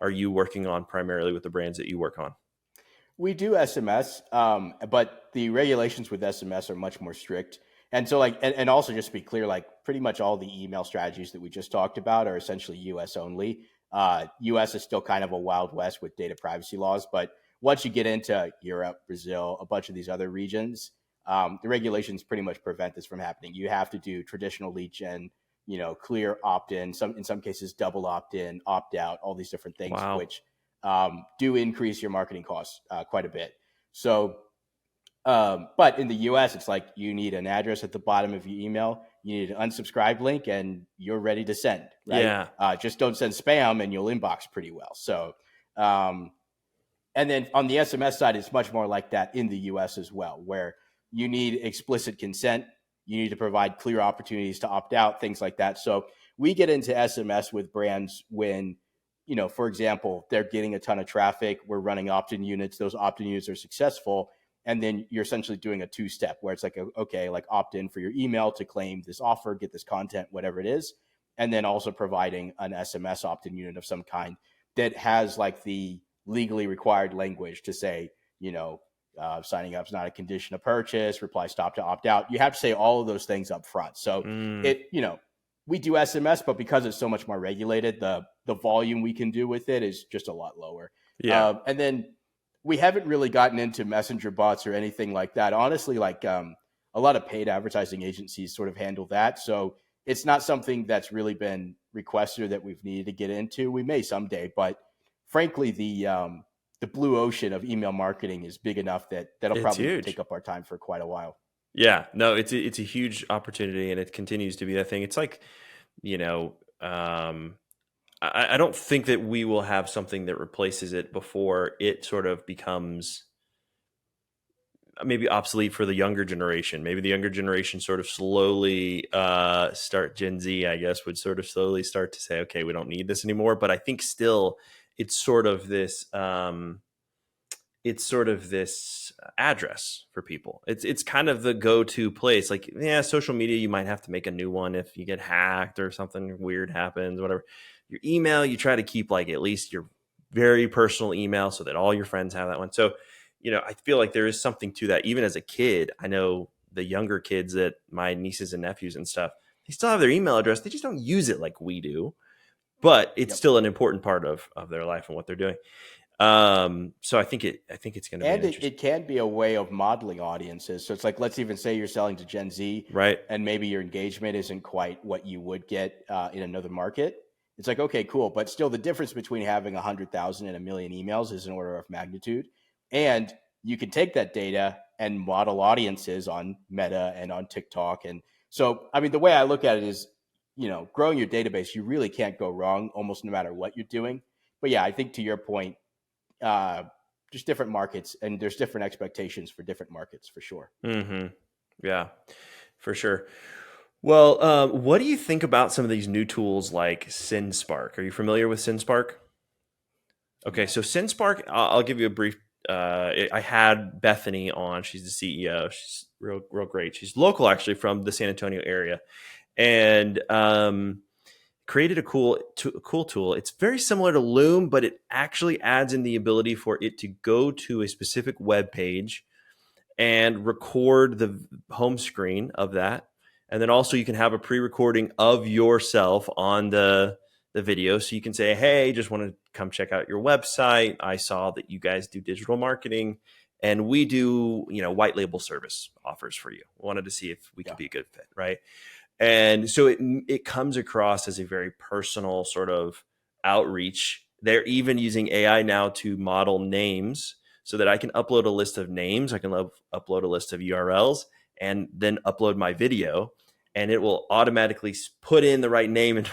Speaker 1: are you working on primarily with the brands that you work on?
Speaker 2: We do SMS, but the regulations with SMS are much more strict. And so and also just to be clear, like pretty much all the email strategies that we just talked about are essentially US only. US is still kind of a wild west with data privacy laws, but once you get into Europe, Brazil, a bunch of these other regions, the regulations pretty much prevent this from happening. You have to do traditional lead gen, clear opt-in, in some cases double opt-in, opt-out, all these different things, which do increase your marketing costs quite a bit. So, but in the US, it's like you need an address at the bottom of your email, you need an unsubscribe link, and you're ready to send, right?
Speaker 1: Yeah.
Speaker 2: Just don't send spam and you'll inbox pretty well. So, and then on the SMS side, it's much more like that in the US as well, where you need explicit consent. You need to provide clear opportunities to opt out, things like that. So we get into SMS with brands when, for example, they're getting a ton of traffic. We're running opt-in units. Those opt-in units are successful. And then you're essentially doing a two-step where it's like, okay, like opt in for your email to claim this offer, get this content, whatever it is. And then also providing an SMS opt-in unit of some kind that has like the legally required language to say, signing up is not a condition of purchase, reply stop to opt out. You have to say all of those things up front. So we do SMS, but because it's so much more regulated, the volume we can do with it is just a lot lower.
Speaker 1: Yeah.
Speaker 2: And then we haven't really gotten into messenger bots or anything like that. Honestly, like a lot of paid advertising agencies sort of handle that. So it's not something that's really been requested or that we've needed to get into. We may someday, but frankly, the blue ocean of email marketing is big enough that'll probably take up our time for quite a while.
Speaker 1: Yeah, no, it's a huge opportunity, and it continues to be that thing. It's like, I don't think that we will have something that replaces it before it sort of becomes maybe obsolete for the younger generation. Maybe the younger generation sort of slowly start, Gen Z, I guess, would sort of slowly start to say, okay, we don't need this anymore. But I think still it's sort of this address for people. It's kind of the go-to place. Like, yeah, social media, you might have to make a new one if you get hacked or something weird happens, whatever. Your email, you try to keep like at least your very personal email so that all your friends have that one. So, I feel like there is something to that. Even as a kid, I know the younger kids, that my nieces and nephews and stuff, they still have their email address. They just don't use it like we do, but it's still an important part of their life and what they're doing. So I think it's going to be
Speaker 2: And
Speaker 1: an interesting,
Speaker 2: it can be a way of modeling audiences. So it's like, let's even say you're selling to Gen Z,
Speaker 1: right?
Speaker 2: and maybe your engagement isn't quite what you would get in another market. It's like, okay, cool. But still, the difference between having 100,000 and a million emails is an order of magnitude. And you can take that data and model audiences on Meta and on TikTok. And so, I mean, the way I look at it is, growing your database, you really can't go wrong almost no matter what you're doing. But yeah, I think to your point, uh, just different markets, and there's different expectations for different markets for sure.
Speaker 1: Yeah, for sure. Well, what do you think about some of these new tools like SendSpark? Are you familiar with SendSpark? Okay,
Speaker 2: No.
Speaker 1: so SendSpark, I'll give you a brief. I had Bethany on. She's the CEO. She's real great. She's local, actually, from the San Antonio area, and created a cool tool. It's very similar to Loom, but it actually adds in the ability for it to go to a specific web page and record the home screen of that. And then also you can have a pre-recording of yourself on the video. So you can say, hey, just want to come check out your website. I saw that you guys do digital marketing and we do, white label service offers for you. Wanted to see if we could be a good fit, right? And so it comes across as a very personal sort of outreach. They're even using AI now to model names so that I can upload a list of names. I can upload a list of URLs and then upload my video. And it will automatically put in the right name into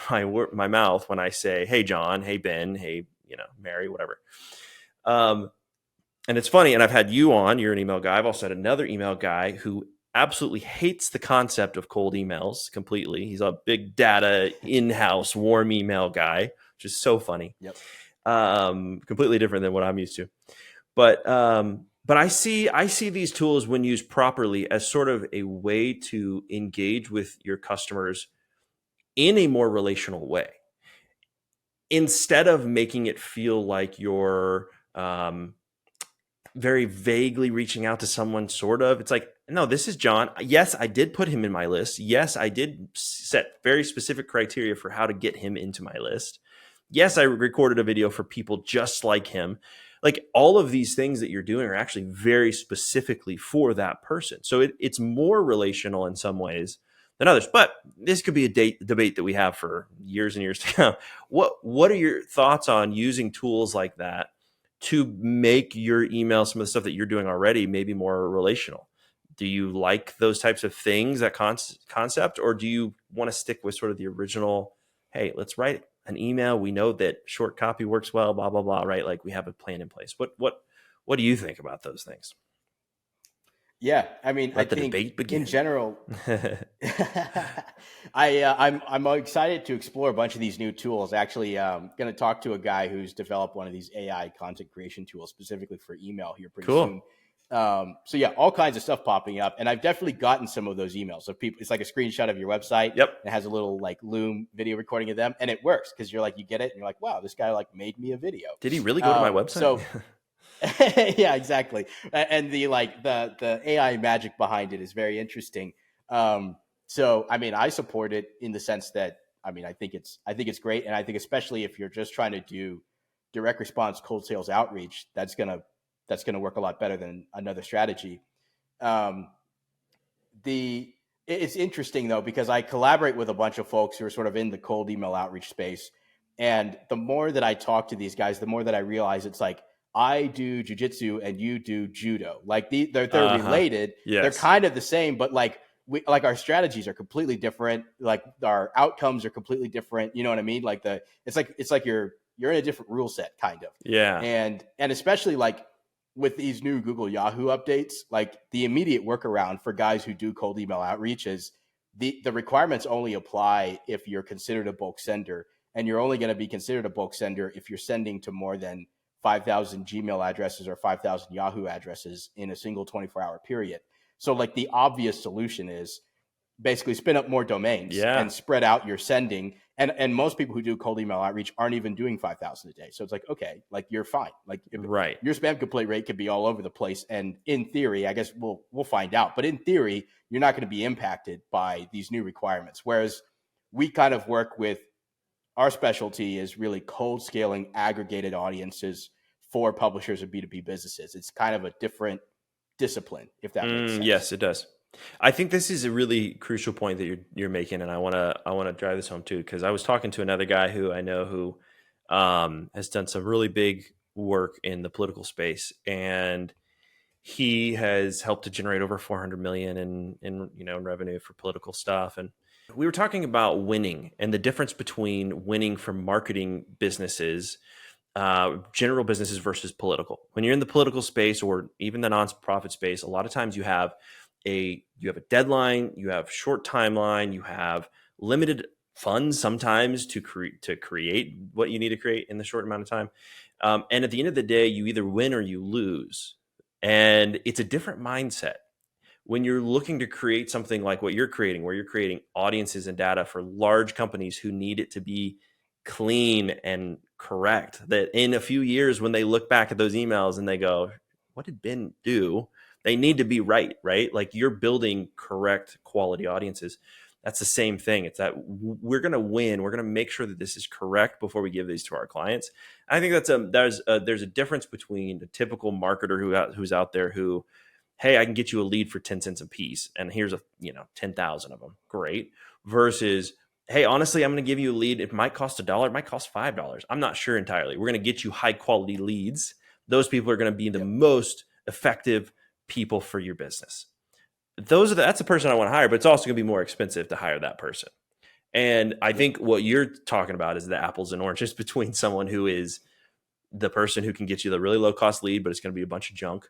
Speaker 1: my mouth when I say, hey, John, hey, Ben, hey, Mary, whatever. And it's funny, and I've had you on, you're an email guy. I've also had another email guy who absolutely hates the concept of cold emails completely. He's a big data in-house warm email guy, which is so funny.
Speaker 2: Yep.
Speaker 1: Completely different than what I'm used to. But I see these tools when used properly as sort of a way to engage with your customers in a more relational way, instead of making it feel like you're very vaguely reaching out to someone. Sort of, it's like, no, this is John. Yes, I did put him in my list. Yes, I did set very specific criteria for how to get him into my list. Yes, I recorded a video for people just like him. Like, all of these things that you're doing are actually very specifically for that person. So it's more relational in some ways than others. But this could be a debate that we have for years and years to come. What are your thoughts on using tools like that to make your email, some of the stuff that you're doing already, maybe more relational? Do you like those types of things, that concept, or do you want to stick with sort of the original, hey, let's write an email, we know that short copy works well, blah, blah, blah, right? Like, we have a plan in place. What do you think about those things?
Speaker 2: Yeah, I mean, I
Speaker 1: Let the
Speaker 2: think
Speaker 1: debate begin.
Speaker 2: in general, I'm excited to explore a bunch of these new tools. Actually, going to talk to a guy who's developed one of these AI content creation tools specifically for email here pretty soon.
Speaker 1: Cool.
Speaker 2: So yeah, all kinds of stuff popping up, and I've definitely gotten some of those emails of people. It's like a screenshot of your website.
Speaker 1: Yep.
Speaker 2: It has a little like Loom video recording of them, and it works because you're like, you get it, and you're like, wow, this guy like made me a video.
Speaker 1: Did he really go to my website?
Speaker 2: So yeah, exactly. And the the AI magic behind it is very interesting. So I mean, I support it in the sense that, I mean, I think it's great, and I think especially if you're just trying to do direct response cold sales outreach, that's gonna work a lot better than another strategy. It's interesting though, because I collaborate with a bunch of folks who are sort of in the cold email outreach space, and the more that I talk to these guys, the more that I realize it's like, I do jujitsu and you do judo. Like they're related.
Speaker 1: Yes.
Speaker 2: They're kind of the same, but like our strategies are completely different. Like our outcomes are completely different. You know what I mean? Like it's like you're in a different rule set, kind of.
Speaker 1: Yeah.
Speaker 2: And especially like with these new Google Yahoo updates, like the immediate workaround for guys who do cold email outreach is the requirements only apply if you're considered a bulk sender, and you're only going to be considered a bulk sender if you're sending to more than 5,000 Gmail addresses or 5,000 Yahoo addresses in a single 24-hour period. So like the obvious solution is basically spin up more domains and spread out your sending. And most people who do cold email outreach aren't even doing 5,000 a day. So it's like, okay, like you're fine. Like
Speaker 1: right.
Speaker 2: Your spam complaint rate could be all over the place. And in theory, I guess we'll find out, but in theory, you're not going to be impacted by these new requirements. Whereas we kind of work with, our specialty is really cold scaling aggregated audiences for publishers and B2B businesses. It's kind of a different discipline, if that makes sense.
Speaker 1: Yes, it does. I think this is a really crucial point that you're making, and I want to drive this home too, because I was talking to another guy who I know who has done some really big work in the political space, and he has helped to generate over 400 million in revenue for political stuff. And we were talking about winning and the difference between winning from marketing businesses, general businesses versus political. When you're in the political space or even the nonprofit space, a lot of times you have a deadline, you have short timeline, you have limited funds sometimes to create what you need to create in the short amount of time. And at the end of the day, you either win or you lose. And it's a different mindset when you're looking to create something like what you're creating, where you're creating audiences and data for large companies who need it to be clean and correct, that in a few years, when they look back at those emails and they go, what did Ben do? They need to be right? Like you're building correct quality audiences. That's the same thing. It's that we're going to win. We're going to make sure that this is correct before we give these to our clients. I think there's a difference between the typical marketer who's out there who, hey, I can get you a lead for 10 cents a piece, and here's 10,000 of them. Great. Versus, hey, honestly, I'm going to give you a lead. It might cost $1. It might cost $5. I'm not sure entirely. We're going to get you high quality leads. Those people are going to be the most effective people for your business. That's the person I want to hire, but it's also going to be more expensive to hire that person. And I think what you're talking about is the apples and oranges between someone who is the person who can get you the really low cost lead, but it's going to be a bunch of junk,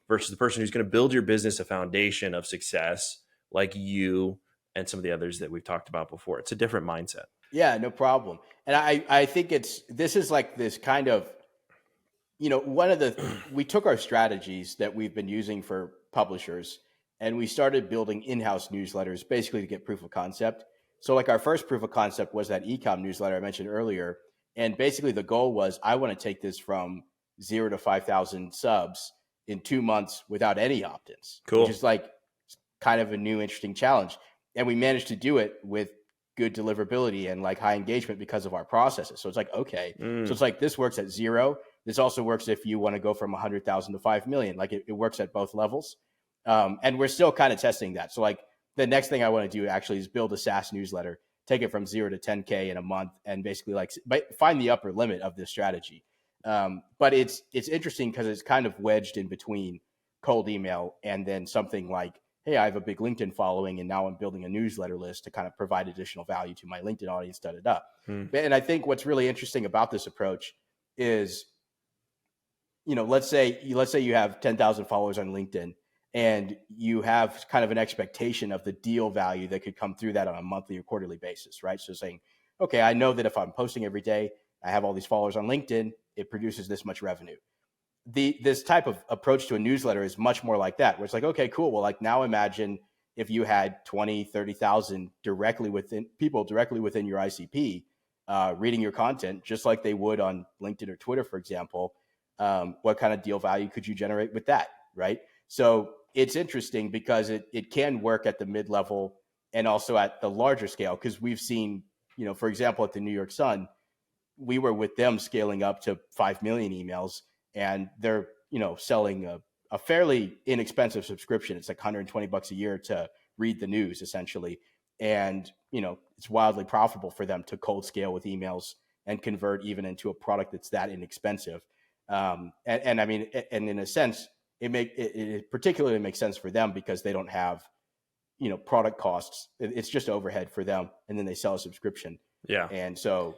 Speaker 1: versus the person who's going to build your business a foundation of success, like you and some of the others that we've talked about before. It's a different mindset.
Speaker 2: Yeah, no problem. And I think this is like this kind of, we took our strategies that we've been using for publishers and we started building in-house newsletters basically to get proof of concept. So like our first proof of concept was that e-com newsletter I mentioned earlier. And basically the goal was, I want to take this from 0 to 5,000 subs in 2 months without any opt-ins.
Speaker 1: Cool.
Speaker 2: Which is like kind of a new, interesting challenge. And we managed to do it with good deliverability and like high engagement because of our processes. So it's like, okay, so it's like, this works at 0. This also works if you want to go from 100,000 to 5 million. Like it works at both levels. And we're still kind of testing that. So like the next thing I want to do actually is build a SaaS newsletter, take it from 0 to 10K in a month, and basically like find the upper limit of this strategy. But it's interesting because it's kind of wedged in between cold email and then something like, hey, I have a big LinkedIn following and now I'm building a newsletter list to kind of provide additional value to my LinkedIn audience, And I think what's really interesting about this approach is, let's say you have 10,000 followers on LinkedIn and you have kind of an expectation of the deal value that could come through that on a monthly or quarterly basis, right? So saying, okay, I know that if I'm posting every day, I have all these followers on LinkedIn, it produces this much revenue. This type of approach to a newsletter is much more like that, where it's like, okay, cool. Well, like now imagine if you had 20, 30,000 directly within your ICP reading your content, just like they would on LinkedIn or Twitter, for example. What kind of deal value could you generate with that, right? So it's interesting because it can work at the mid-level and also at the larger scale, because we've seen, for example, at the New York Sun, we were with them scaling up to 5 million emails, and they're, selling a fairly inexpensive subscription. It's like $120 a year to read the news, essentially. And, it's wildly profitable for them to cold scale with emails and convert even into a product that's that inexpensive. And I mean, and in a sense, it particularly makes sense for them because they don't have, product costs. It's just overhead for them. And then they sell a subscription.
Speaker 1: Yeah.
Speaker 2: And so,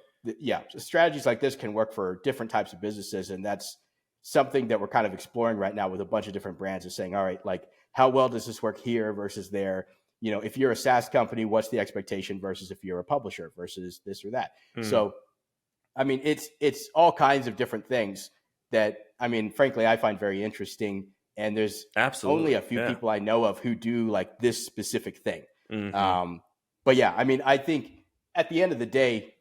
Speaker 2: strategies like this can work for different types of businesses. And that's something that we're kind of exploring right now with a bunch of different brands, is saying, all right, like how well does this work here versus there? If you're a SaaS company, what's the expectation versus if you're a publisher versus this or that? So, I mean, it's all kinds of different things that, I mean, frankly, I find very interesting. And there's only a few people I know of who do like this specific thing. But yeah, I mean, I think at the end of the day,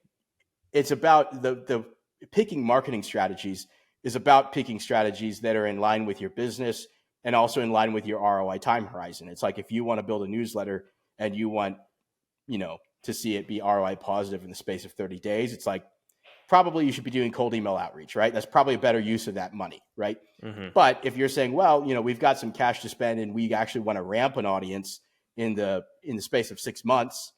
Speaker 2: it's about the picking marketing strategies is about picking strategies that are in line with your business and also in line with your ROI time horizon. It's like if you want to build a newsletter and you want, to see it be ROI positive in the space of 30 days, it's like probably you should be doing cold email outreach, right? That's probably a better use of that money, right?
Speaker 1: Mm-hmm.
Speaker 2: But if you're saying, well, we've got some cash to spend and we actually want to ramp an audience in the space of 6 months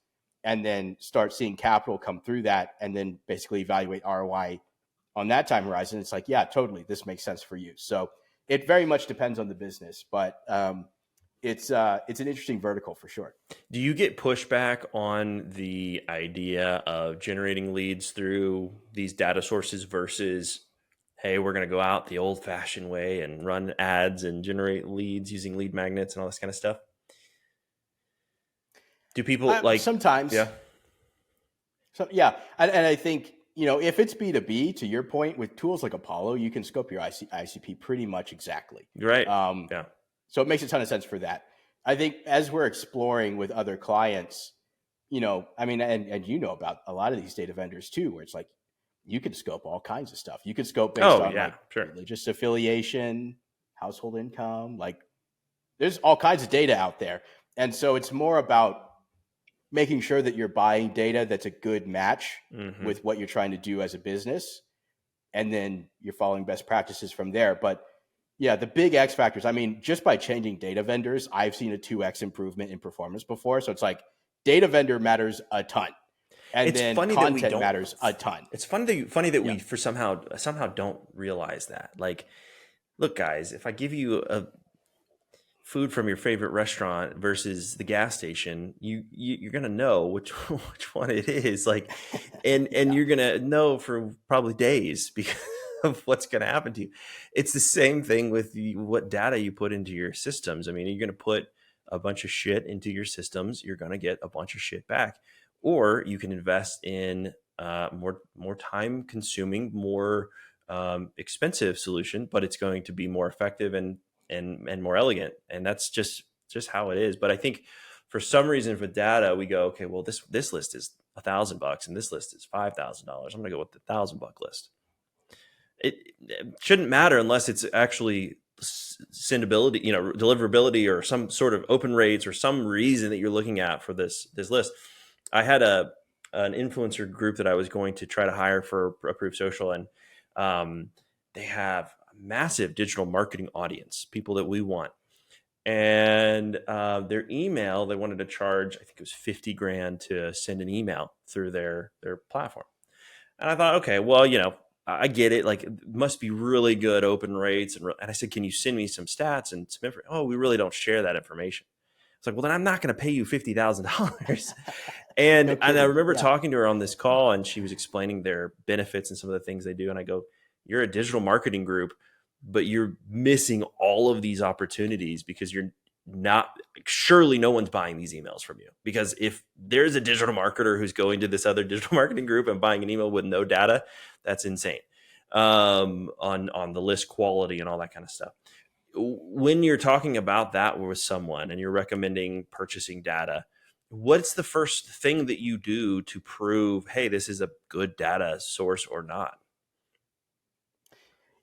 Speaker 2: and then start seeing capital come through that and then basically evaluate ROI on that time horizon, it's like, yeah, totally, this makes sense for you. So it very much depends on the business, but it's an interesting vertical for sure.
Speaker 1: Do you get pushback on the idea of generating leads through these data sources versus, hey, we're going to go out the old fashioned way and run ads and generate leads using lead magnets and all this kind of stuff? Do people
Speaker 2: sometimes?
Speaker 1: Yeah.
Speaker 2: So, yeah. And I think, if it's B2B, to your point, with tools like Apollo, you can scope your ICP pretty much exactly.
Speaker 1: Right.
Speaker 2: Yeah. So it makes a ton of sense for that. I think as we're exploring with other clients, and about a lot of these data vendors too, where it's like, you could scope all kinds of stuff. You could scope based on religious affiliation, household income, like there's all kinds of data out there. And so it's more about making sure that you're buying data that's a good match with what you're trying to do as a business. And then you're following best practices from there. But yeah, the big X factors, just by changing data vendors, I've seen a 2X improvement in performance before. So it's like data vendor matters a ton. And then content matters a ton.
Speaker 1: It's funny that we somehow don't realize that. Like, look, guys, if I give you a food from your favorite restaurant versus the gas station, you're gonna know which one it is. Like, and you're gonna know for probably days because of what's gonna happen to you. It's the same thing with what data you put into your systems. You're gonna put a bunch of shit into your systems, you're gonna get a bunch of shit back. Or you can invest in more time consuming, more expensive solution, but it's going to be more effective and more elegant. And that's just how it is. But I think for some reason with data, we go, okay, well, this list is $1,000 and this list is $5,000. I'm going to go with the $1,000 list. It shouldn't matter unless it's actually sendability, deliverability or some sort of open rates or some reason that you're looking at for this list. I had an influencer group that I was going to try to hire for Approved Social, and they have a massive digital marketing audience, people that we want. And their email, they wanted to charge, I think it was $50,000 to send an email through their platform. And I thought, okay, well, I get it. Like, it must be really good open rates. And I said, can you send me some stats and some information? Oh, we really don't share that information. It's like, well, then I'm not going to pay you $50,000. And I remember talking to her on this call, and she was explaining their benefits and some of the things they do. And I go, you're a digital marketing group, but you're missing all of these opportunities because you're not, surely no one's buying these emails from you. Because if there's a digital marketer who's going to this other digital marketing group and buying an email with no data, that's insane on the list quality and all that kind of stuff. When you're talking about that with someone and you're recommending purchasing data, what's the first thing that you do to prove, hey, this is a good data source or not?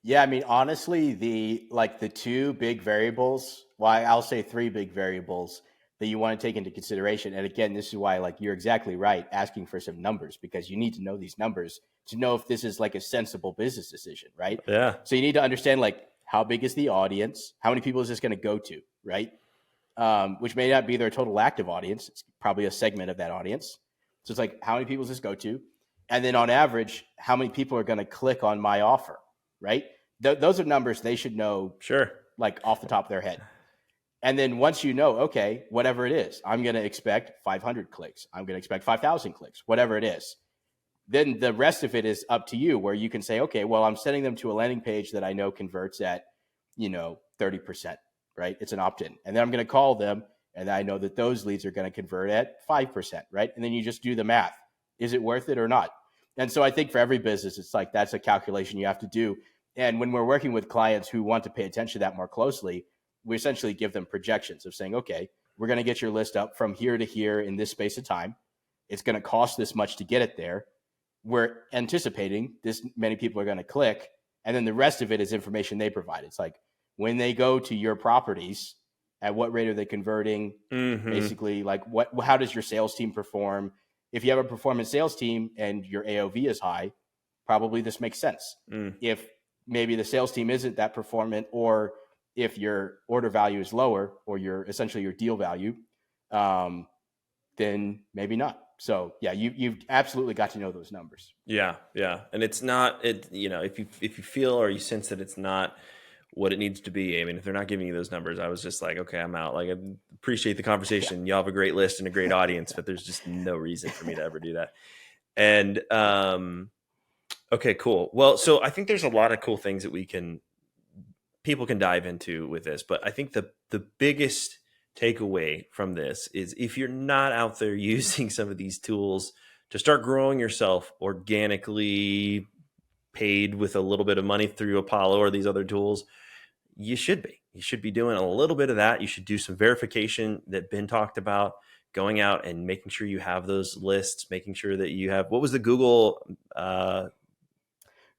Speaker 2: Yeah, honestly, the two big variables, I'll say three big variables that you want to take into consideration. And again, this is why, you're exactly right, asking for some numbers, because you need to know these numbers to know if this is a sensible business decision, right?
Speaker 1: Yeah.
Speaker 2: So you need to understand how big is the audience? How many people is this going to go to, right? Which may not be their total active audience. It's probably a segment of that audience. So it's how many people does this go to? And then on average, how many people are going to click on my offer, right? Those are numbers they should know,
Speaker 1: sure,
Speaker 2: off the top of their head. And then once you know, okay, whatever it is, I'm going to expect 500 clicks. I'm going to expect 5,000 clicks, whatever it is. Then the rest of it is up to you, where you can say, okay, well, I'm sending them to a landing page that I know converts at, 30%, right? It's an opt-in. And then I'm going to call them, and I know that those leads are going to convert at 5%, right? And then you just do the math. Is it worth it or not? And so I think for every business, it's that's a calculation you have to do. And when we're working with clients who want to pay attention to that more closely, we essentially give them projections of saying, okay, we're going to get your list up from here to here in this space of time. It's going to cost this much to get it there. We're anticipating this many people are going to click. And then the rest of it is information they provide. It's when they go to your properties, at what rate are they converting? Mm-hmm. Basically, how does your sales team perform? If you have a performance sales team and your AOV is high, probably this makes sense. If maybe the sales team isn't that performant, or if your order value is lower, or essentially your deal value, then maybe not. So yeah, you've absolutely got to know those numbers.
Speaker 1: Yeah. And it's not, if you feel or you sense that it's not what it needs to be, I mean, if they're not giving you those numbers, I was just like, okay, I'm out. Like, I appreciate the conversation. Y'all have a great list and a great audience, but there's just no reason for me to ever do that. And okay, cool. Well, so I think there's a lot of cool things that people can dive into with this, but I think the biggest takeaway from this is, if you're not out there using some of these tools to start growing yourself organically, paid with a little bit of money through Apollo or these other tools, you should be doing a little bit of that. You should do some verification that Ben talked about, going out and making sure you have those lists, making sure that you have, what was the Google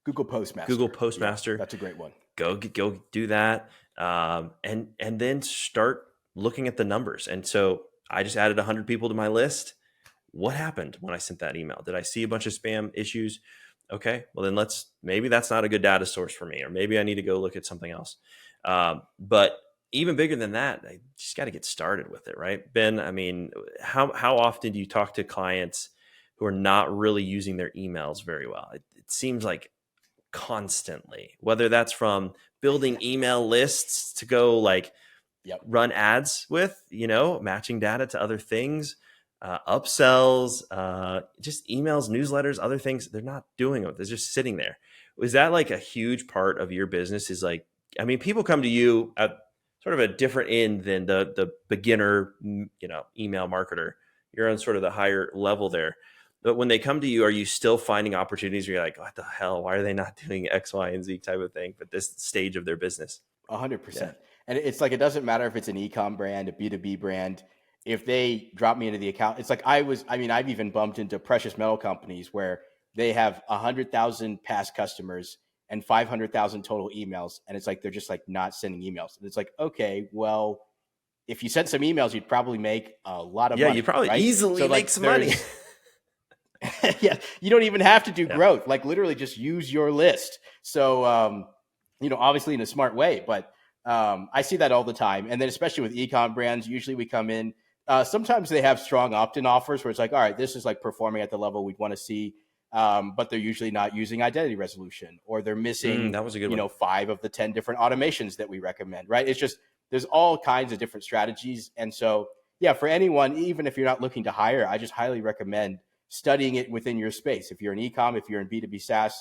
Speaker 1: Postmaster.
Speaker 2: Yeah, that's a great one.
Speaker 1: Go do that. And then start looking at the numbers. And so I just added 100 people to my list. What happened when I sent that email? Did I see a bunch of spam issues? Okay, well then maybe that's not a good data source for me, or maybe I need to go look at something else. But even bigger than that, I just got to get started with it, right? Ben, I mean, how often do you talk to clients who are not really using their emails very well? It seems like constantly, whether that's from building email lists to go run ads with, matching data to other things, upsells, just emails, newsletters, other things. They're not doing it. They're just sitting there. Is that like a huge part of your business? Is like, I mean, people come to you at sort of a different end than the beginner, email marketer. You're on sort of the higher level there. But when they come to you, are you still finding opportunities where you're like, what the hell? Why are they not doing X, Y, and Z type of thing at this stage of their business?
Speaker 2: 100%. And it's like, it doesn't matter if it's an e-com brand, a B2B brand. If they drop me into the account, it's like I've even bumped into precious metal companies where they have 100,000 past customers and 500,000 total emails. And it's like, they're just like not sending emails. And it's like, okay, well, if you sent some emails, you'd probably make a lot of money.
Speaker 1: Yeah, you'd probably easily make some money.
Speaker 2: Yeah, you don't even have to do growth. Like, literally just use your list. So, obviously in a smart way, but I see that all the time. And then especially with e-com brands, usually we come in, sometimes they have strong opt-in offers where it's like, all right, this is like performing at the level we'd want to see. But they're usually not using identity resolution, or they're missing,
Speaker 1: that was a good one.
Speaker 2: 5 of the 10 different automations that we recommend, right? It's just, there's all kinds of different strategies. And so, yeah, for anyone, even if you're not looking to hire, I just highly recommend studying it within your space. If you're in e-com, if you're in B2B SaaS,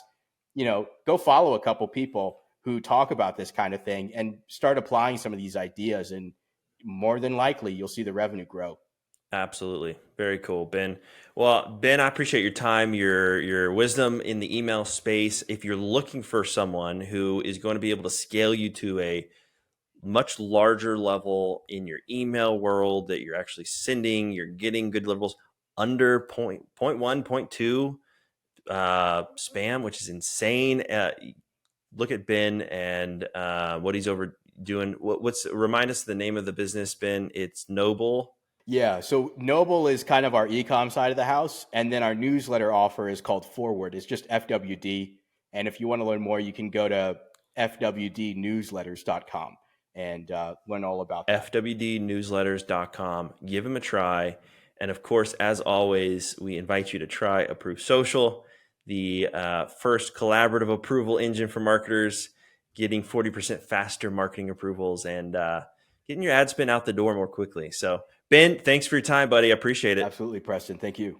Speaker 2: go follow a couple people who talk about this kind of thing and start applying some of these ideas, and more than likely you'll see the revenue grow.
Speaker 1: Absolutely. Very cool, Ben. Well, Ben, I appreciate your time, your wisdom in the email space. If you're looking for someone who is going to be able to scale you to a much larger level in your email world, that you're actually you're getting good levels under 0.1, 0.2 spam, which is insane. Look at Ben and what he's doing. Remind us the name of the business, Ben? It's Noble.
Speaker 2: Yeah, so Noble is kind of our e-com side of the house, and then our newsletter offer is called Forward. It's just FWD, and if you want to learn more, you can go to fwdnewsletters.com and learn all about that.
Speaker 1: fwdnewsletters.com. Give them a try. And of course, as always, we invite you to try Approve Social, the first collaborative approval engine for marketers, getting 40% faster marketing approvals and getting your ad spend out the door more quickly. So, Ben, thanks for your time, buddy. I appreciate it.
Speaker 2: Absolutely, Preston. Thank you.